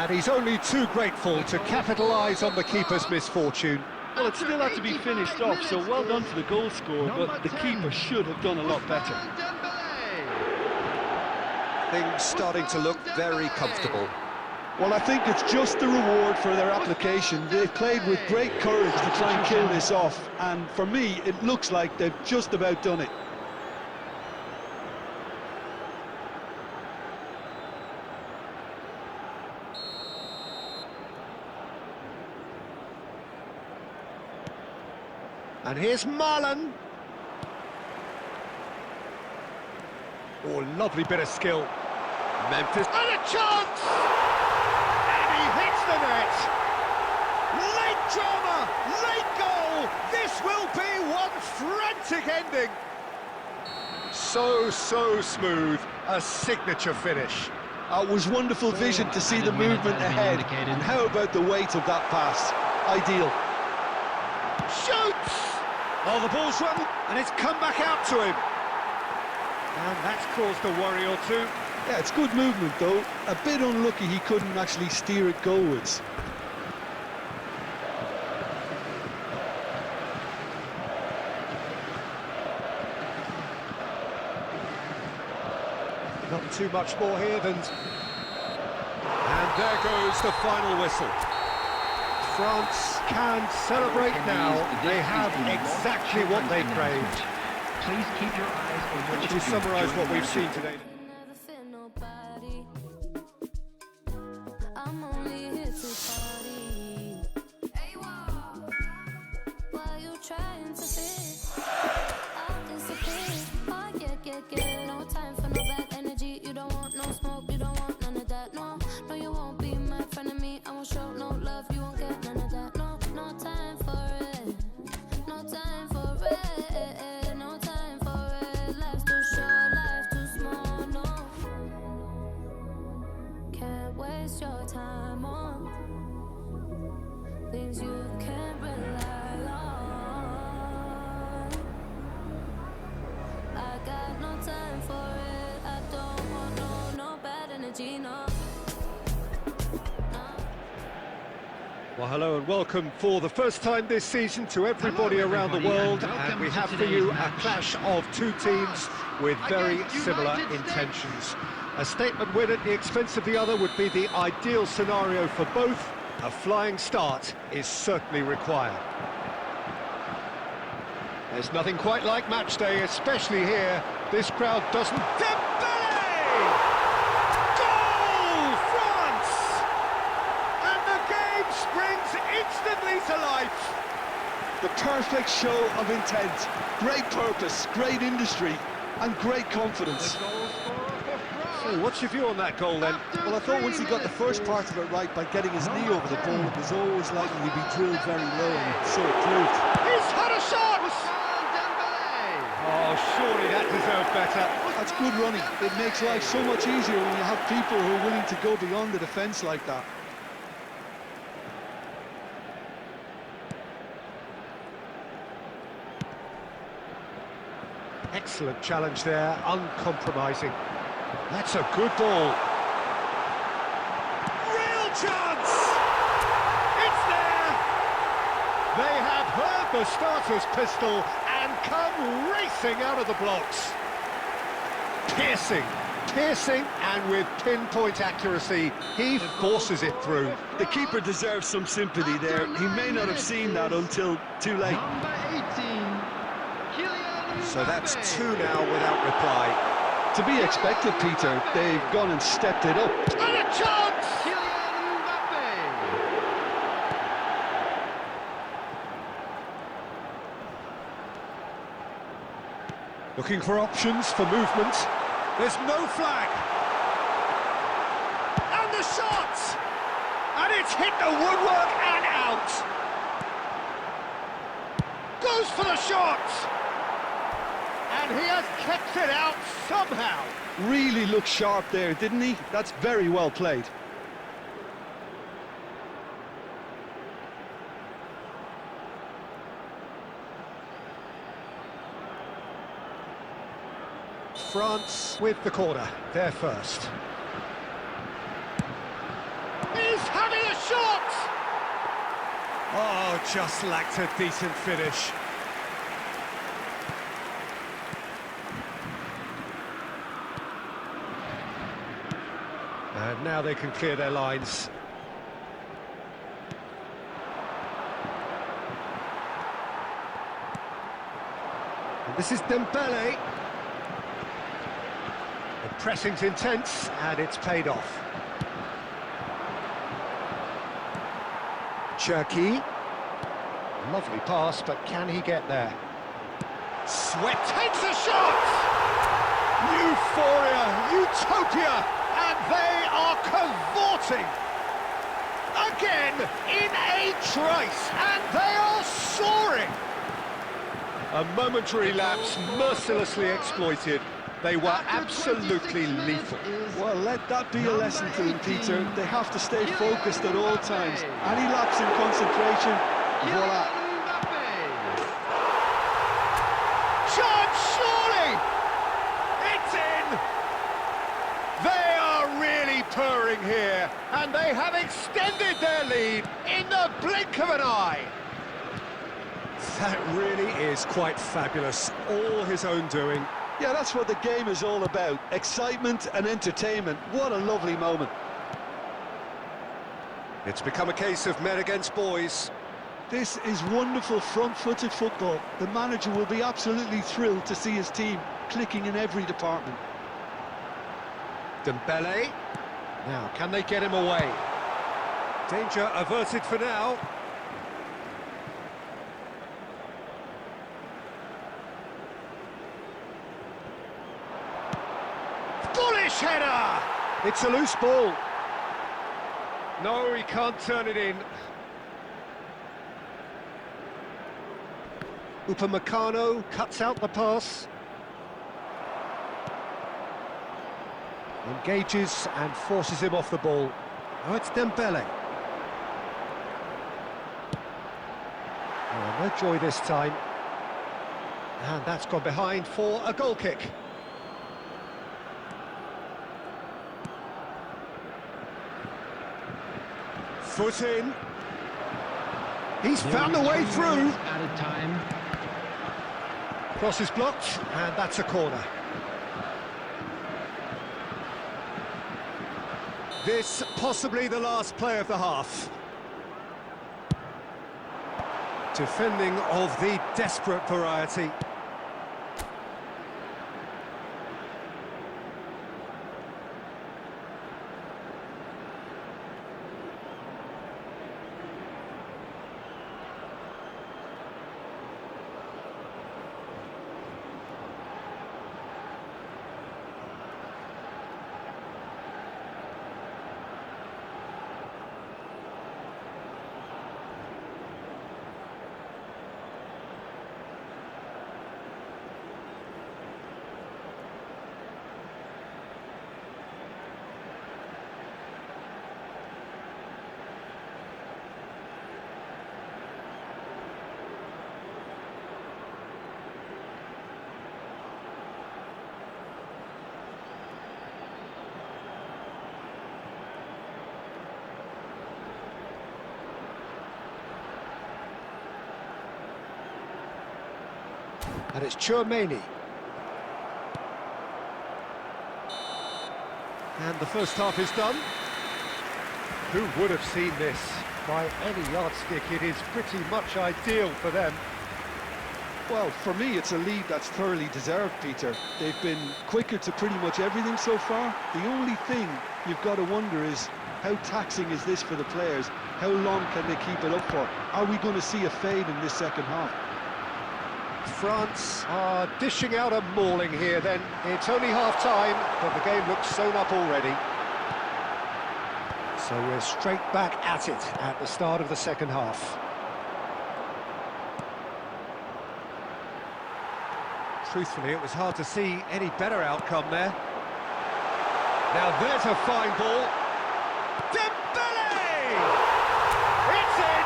And he's only too grateful to capitalise on the keeper's misfortune. Well, it still had to be finished off, so well done to the goal scorer, but the keeper should have done a lot better. Things starting to look very comfortable. Well, I think it's just the reward for their application. They've played with great courage to try and kill this off, and for me, it looks like they've just about done it. And here's Marlon. Oh, lovely bit of skill. Memphis. And a chance! And he hits the net. Late drama, late goal. This will be one frantic ending. So smooth. A signature finish. It was wonderful vision to see the movement ahead. And how about the weight of that pass? Ideal. Shoots! Oh, the ball's run, and it's come back out to him. And that's caused a worry or two. Yeah, it's good movement though. A bit unlucky he couldn't actually steer it goalwards. Not too much more here than... And there goes the final whistle. France can celebrate now. They have exactly what they craved. Please keep your eyes on what Would you summarise what we've seen today? Never feel nobody. I'm only here to party. Hey, why you trying to fit? I'll disappear. Oh, yeah. No time for no bad energy. You don't want no smoke. You don't want none of that. No, you won't be my friend of me. I won't show no love. You won't get none of that. No time for it. No time for it. No time for it. Life's too short. Life's too small. No. Can't waste your time on things you can't rely on. I got no time for it. I don't want no bad energy, no. Well, hello and welcome for the first time this season to everybody around the world, and we have for you a clash of two teams with very similar intentions. A statement win at the expense of the other would be the ideal scenario for both. A flying start is certainly required. There's nothing quite like match day, especially here. This crowd doesn't... Dembele! Goal! France! And the game springs instantly to life. The perfect show of intent. Great purpose, great industry, and great confidence. So what's your view on that goal then? Well, I thought once he got the first part of it right by getting his knee over the ball, it was always likely to be drilled very low, and so it proved. He's had a shot! Oh, surely that deserved better. That's good running. It makes life so much easier when you have people who are willing to go beyond the defence like that. Excellent challenge there, uncompromising. That's a good ball. Real chance! It's there! They have heard the starter's pistol and come racing out of the blocks. Piercing, and with pinpoint accuracy, he forces it through. The keeper deserves some sympathy there. He may not have seen that until too late. Number 18, Kylian So that's Mbappe. two now without reply. To be expected, Peter. They've gone and stepped it up. And a chance! Kylian Mbappe. Looking for options for movement. There's no flag. And the shot! And it's hit the woodwork and out. Goes for the shot. And he has kept it out somehow. Really looked sharp there, didn't he? That's very well played. France with the corner, they're first. He's having a shot! Oh, just lacked a decent finish. And now they can clear their lines. And this is Dembele. The pressing's intense, and it's paid off. Cherki. Lovely pass, but can he get there? Sweat takes a shot! Euphoria, utopia, and they are cavorting! Again, in a trice, and they are soaring! A momentary lapse mercilessly exploited. They were absolutely lethal. Well, let that be a lesson to them, Peter. They have to stay focused at all times. Any lapse in concentration, voila. Chance, surely! It's in! They are really purring here, and they have extended their lead in the blink of an eye. That really is quite fabulous, all his own doing. Yeah, that's what the game is all about. Excitement and entertainment. What a lovely moment. It's become a case of men against boys. This is wonderful front-footed football. The manager will be absolutely thrilled to see his team clicking in every department. Dembele. Now, can they get him away? Danger averted for now. Bullish header! It's a loose ball. No, he can't turn it in. Upamecano cuts out the pass. Engages and forces him off the ball. Oh, it's Dembele. Oh, no joy this time. And that's gone behind for a goal kick. Foot in. He's found a way through. Added time. Cross is blocked, and that's a corner. This possibly the last play of the half. Defending of the desperate variety. And it's Tchouaméni. And the first half is done. Who would have seen this? By any yardstick, it is pretty much ideal for them. Well, for me, it's a lead that's thoroughly deserved, Peter. They've been quicker to pretty much everything so far. The only thing you've got to wonder is, how taxing is this for the players? How long can they keep it up for? Are we going to see a fade in this second half? France are dishing out a mauling here then. It's only half-time, but the game looks sewn up already. So we're straight back at it at the start of the second half. Truthfully, it was hard to see any better outcome there. Now there's a fine ball. Dembele! It's in!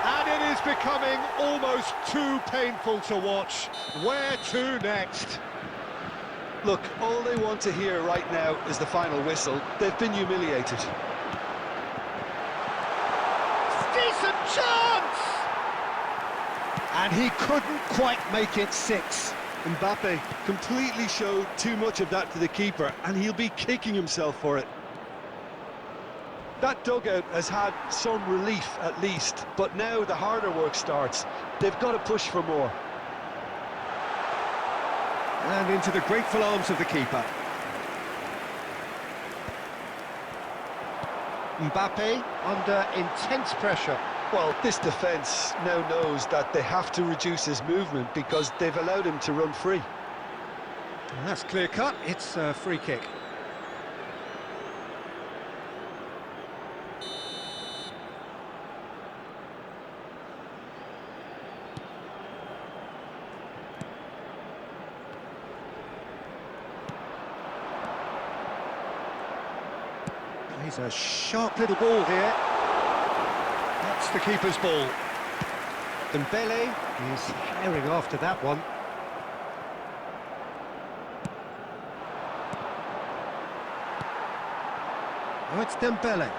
And it is becoming almost too painful to watch. Where to next? Look, all they want to hear right now is the final whistle. They've been humiliated. Decent chance! And he couldn't quite make it 6. Mbappe completely showed too much of that to the keeper, and he'll be kicking himself for it. That dugout has had some relief at least, but now the harder work starts. They've got to push for more. And into the grateful arms of the keeper. Mbappe under intense pressure. Well, this defence now knows that they have to reduce his movement because they've allowed him to run free. And that's clear cut, it's a free kick. He's a sharp little ball here. That's the keeper's ball. Dembele is herring after that one. Oh, it's Dembele.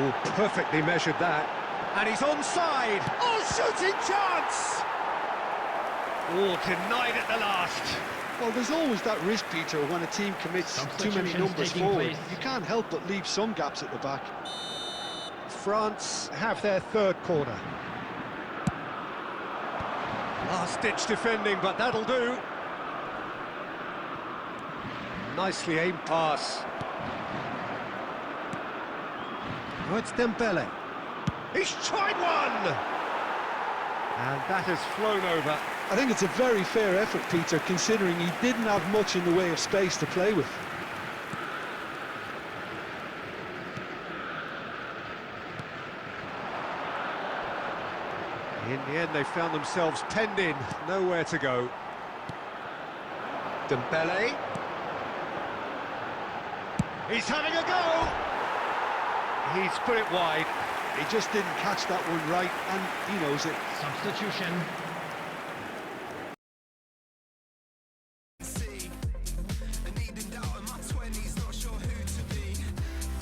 Oh, perfectly measured that. And he's onside. Oh, shooting chance! Oh, denied at the last. Well, there's always that risk, Peter, when a team commits too many Substitutions numbers taking forward. place. You can't help but leave some gaps at the back. France have their third corner. Last-ditch defending, but that'll do. Nicely aimed pass. Oh, it's Dembele. He's tried one! And that has flown over. I think it's a very fair effort, Peter, considering he didn't have much in the way of space to play with. In the end, they found themselves penned in, nowhere to go. Dembele. He's having a go! He's put it wide. He just didn't catch that one right, and he knows it. Substitution. And even doubt in my 20s, not sure who to be.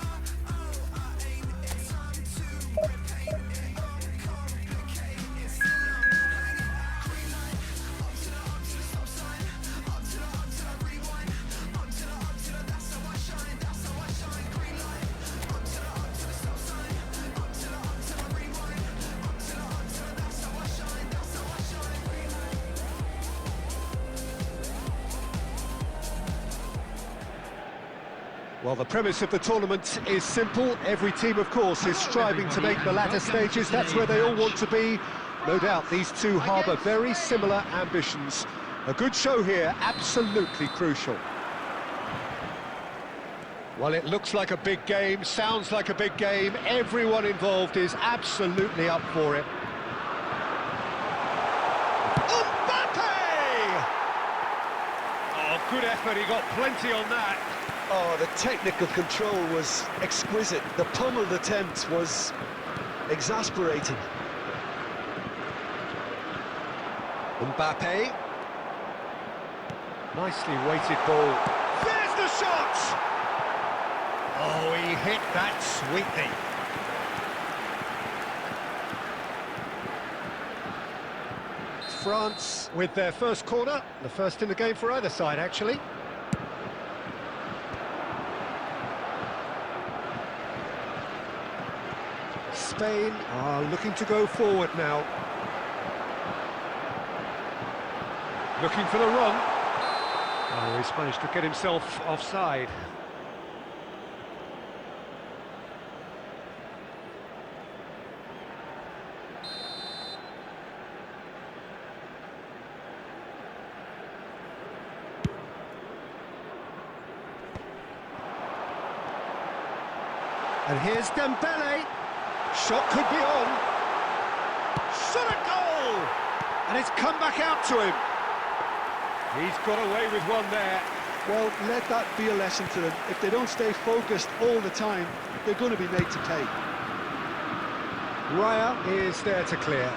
I ain't in time to repaint it, uncomplicate it. Still I'm green light, up to the stop sign, up to the rewind, up to the that's how I shine, green light, up to the stop sign, up to the rewind, up to the that's how I shine, green light. Well, the premise of the tournament is simple. Every team, of course, is striving to make the latter stages. That's where they all want to be. No doubt these two harbour very similar ambitions. A good show here, absolutely crucial. Well, it looks like a big game, sounds like a big game. Everyone involved is absolutely up for it. Mbappe! Oh, good effort, he got plenty on that. Oh, the technical control was exquisite. The pummeled attempt was exasperating. Mbappe. Nicely weighted ball. There's the shot! Oh, he hit that sweetly. France with their first corner, the first in the game for either side, actually. Spain are looking to go forward now. Looking for the run. Oh, he's managed to get himself offside. And here's Dembele. Shot could be on. Shot at goal! And it's come back out to him. He's got away with one there. Well, let that be a lesson to them. If they don't stay focused all the time, they're going to be made to pay. Raya is there to clear.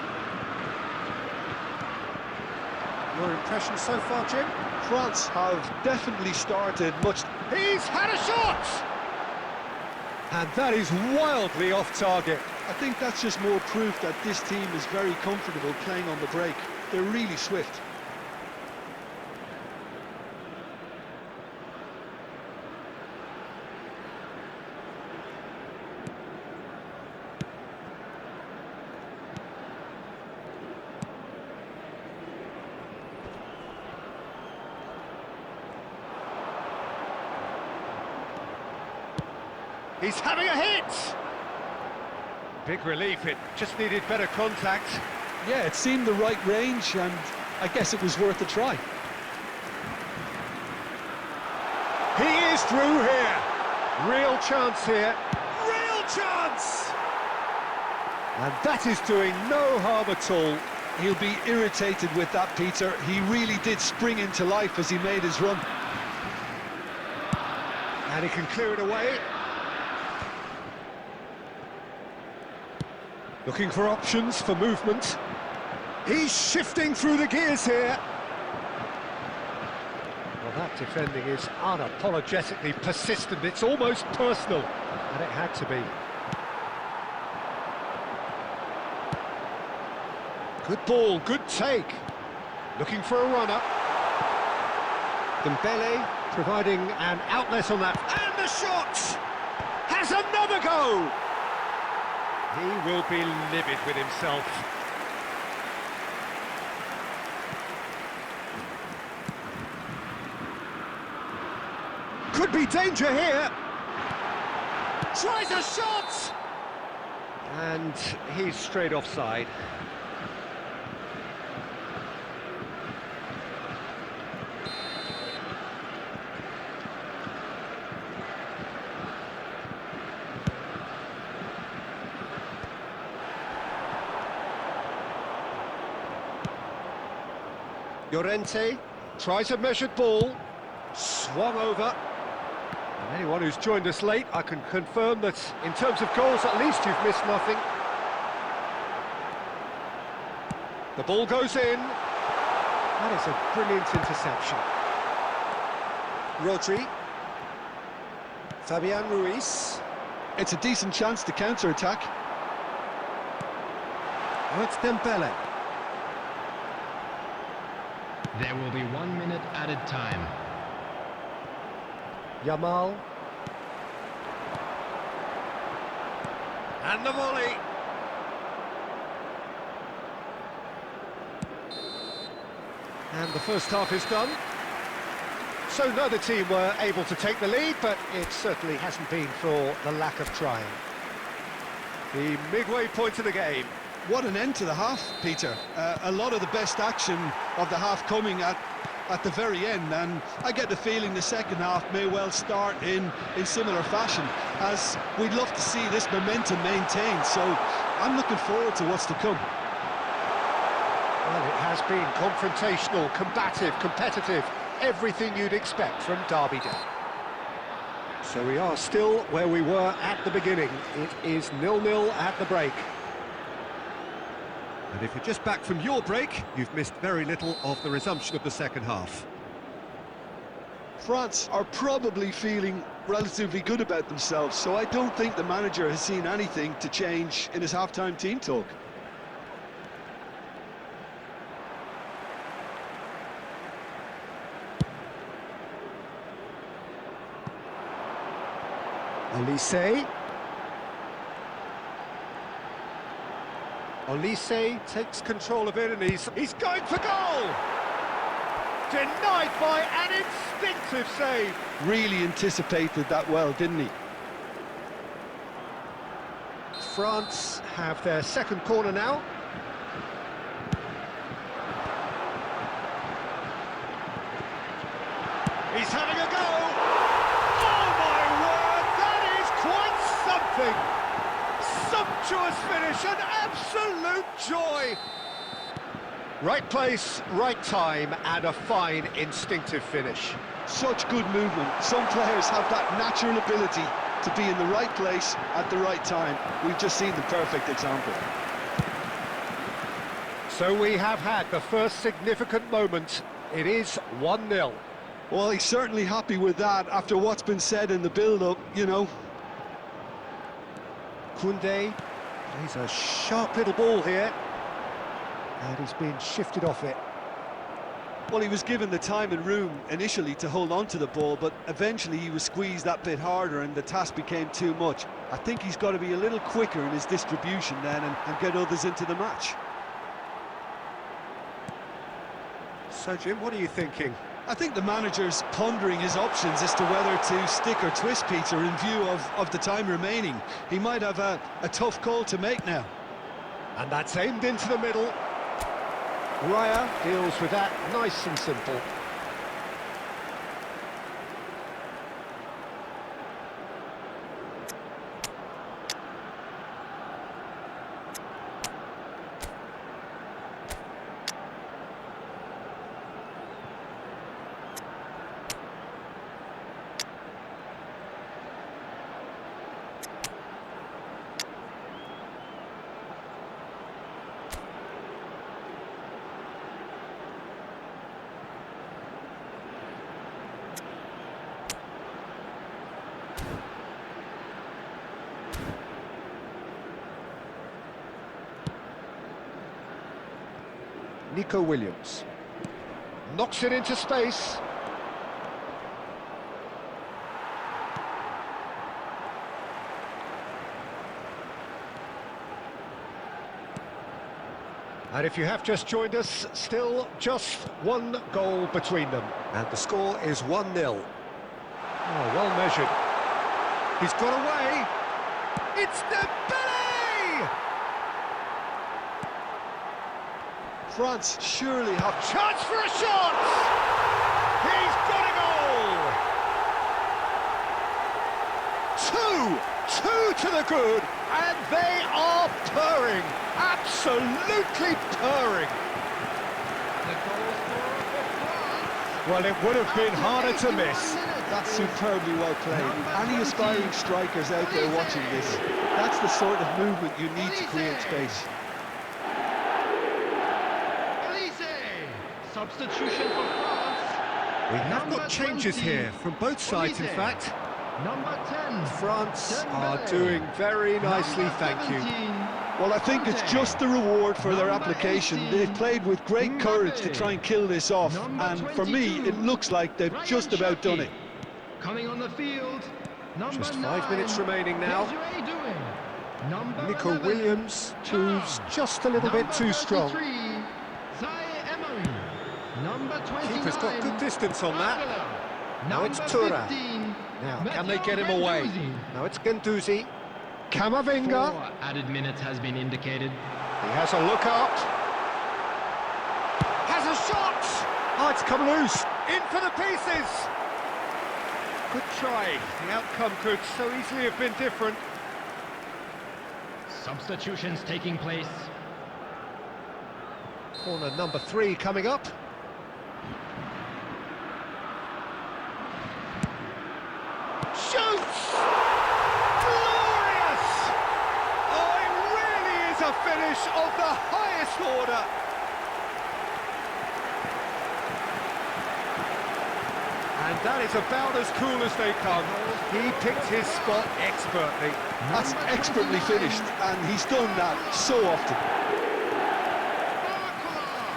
Your impression so far, Jim? France have definitely started much. He's had a shot! And that is wildly off target. I think that's just more proof that this team is very comfortable playing on the break. They're really swift. He's having a hit! Big relief, it just needed better contact. Yeah, it seemed the right range, and I guess it was worth a try. He is through here. Real chance here. Real chance! And that is doing no harm at all. He'll be irritated with that, Peter. He really did spring into life as he made his run. And he can clear it away. Looking for options for movement. He's shifting through the gears here. Well, that defending is unapologetically persistent. It's almost personal, and it had to be. Good ball, good take. Looking for a runner. Dembele providing an outlet on that. And the shot! Has another go! He will be livid with himself. Could be danger here. Tries a shot! And he's straight offside. Llorente tries a measured ball, swung over. And anyone who's joined us late, I can confirm that in terms of goals, at least you've missed nothing. The ball goes in. That is a brilliant interception. Rodri. Fabian Ruiz. It's a decent chance to counter-attack. Oh, it's Dembele. There will be 1 minute added time. Yamal. And the volley. And the first half is done. So neither team were able to take the lead, but it certainly hasn't been for the lack of trying. The midway point of the game. What an end to the half, Peter. A lot of the best action of the half coming at the very end, and I get the feeling the second half may well start in similar fashion, as we'd love to see this momentum maintained, so I'm looking forward to what's to come. Well, it has been confrontational, combative, competitive, everything you'd expect from Derby Day. So we are still where we were at the beginning. It is 0-0 at the break. And if you're just back from your break, you've missed very little of the resumption of the second half. France are probably feeling relatively good about themselves, so I don't think the manager has seen anything to change in his half-time team talk. Olise. Olise takes control of it, and he's going for goal! Denied by an instinctive save. Really anticipated that well, didn't he? France have their second corner now. He's having a go! Oh my word, that is quite something! Sumptuous finish, an absolute joy! Right place, right time, and a fine instinctive finish. Such good movement. Some players have that natural ability to be in the right place at the right time. We've just seen the perfect example. So we have had the first significant moment. It is 1-0. Well, he's certainly happy with that after what's been said in the build-up, you know. Koundé, he's a sharp little ball here. And he's been shifted off it. Well, he was given the time and room initially to hold on to the ball, but eventually he was squeezed that bit harder and the task became too much. I think he's got to be a little quicker in his distribution then and get others into the match. So, Jim, what are you thinking? I think the manager's pondering his options as to whether to stick or twist Peter in view of the time remaining. He might have a tough call to make now. And that's aimed into the middle. Raya deals with that nice and simple. Nico Williams knocks it into space. And if you have just joined us, still just one goal between them. And the score is 1-0. Oh, well measured. He's got away. It's Dembele! France surely have... Chance for a shot! He's got a goal! Two to the good, and they are purring, absolutely purring. Well, it would have been harder to miss. That's superbly well played. Any aspiring strikers out there watching this, that's the sort of movement you need to create space. Substitution for France. We have Number got changes 20, here from both sides, in Olise. fact. Number 10. France are Dembele. doing very nicely, Number thank you. 17, Well, I think it's just the reward for their Number application. 18, They've played with great courage to Mbappe. try and kill this off, Number and for me, 22, it looks like they've Ryan just about done Cherki. it. Coming on the field. Number Just 9. 5 minutes remaining now. Desiree Doué. Number Nico 11, Williams proves Thuram. just a little bit Number too strong. 33, Zaire Emery. Number 29. Keeper's got good distance on that. Barcola. Now it's Number Thuram. 15, Now, can they Matteo get him away? Guendouzi. Now it's Guendouzi. Camavinga. 4 added minutes has been indicated. He has a look up. Has a shot! Oh, it's come loose. In for the pieces. Good try. The outcome could so easily have been different. Substitutions taking place. Corner number 3 coming up. Shoots! Glorious! Oh, it really is a finish of the highest order. And that is about as cool as they come. He picked his spot expertly. That's expertly finished, and he's done that so often.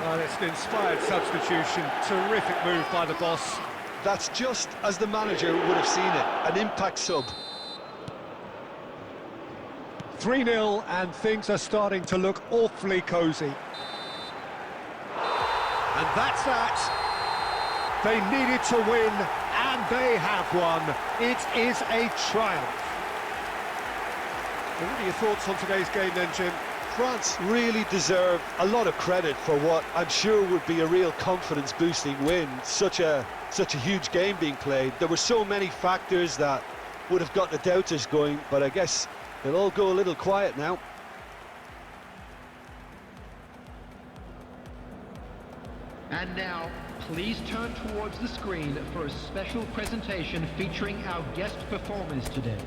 Well, it's an inspired substitution. Terrific move by the boss. That's just as the manager would have seen it, an impact sub. 3-0, and things are starting to look awfully cosy. And that's that. They needed to win, and they have won. It is a triumph. Well, what are your thoughts on today's game then, Jim? France really deserve a lot of credit for what I'm sure would be a real confidence-boosting win. Such a huge game being played. There were so many factors that would have got the doubters going, but I guess they'll all go a little quiet now. And now, please turn towards the screen for a special presentation featuring our guest performers today.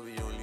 we only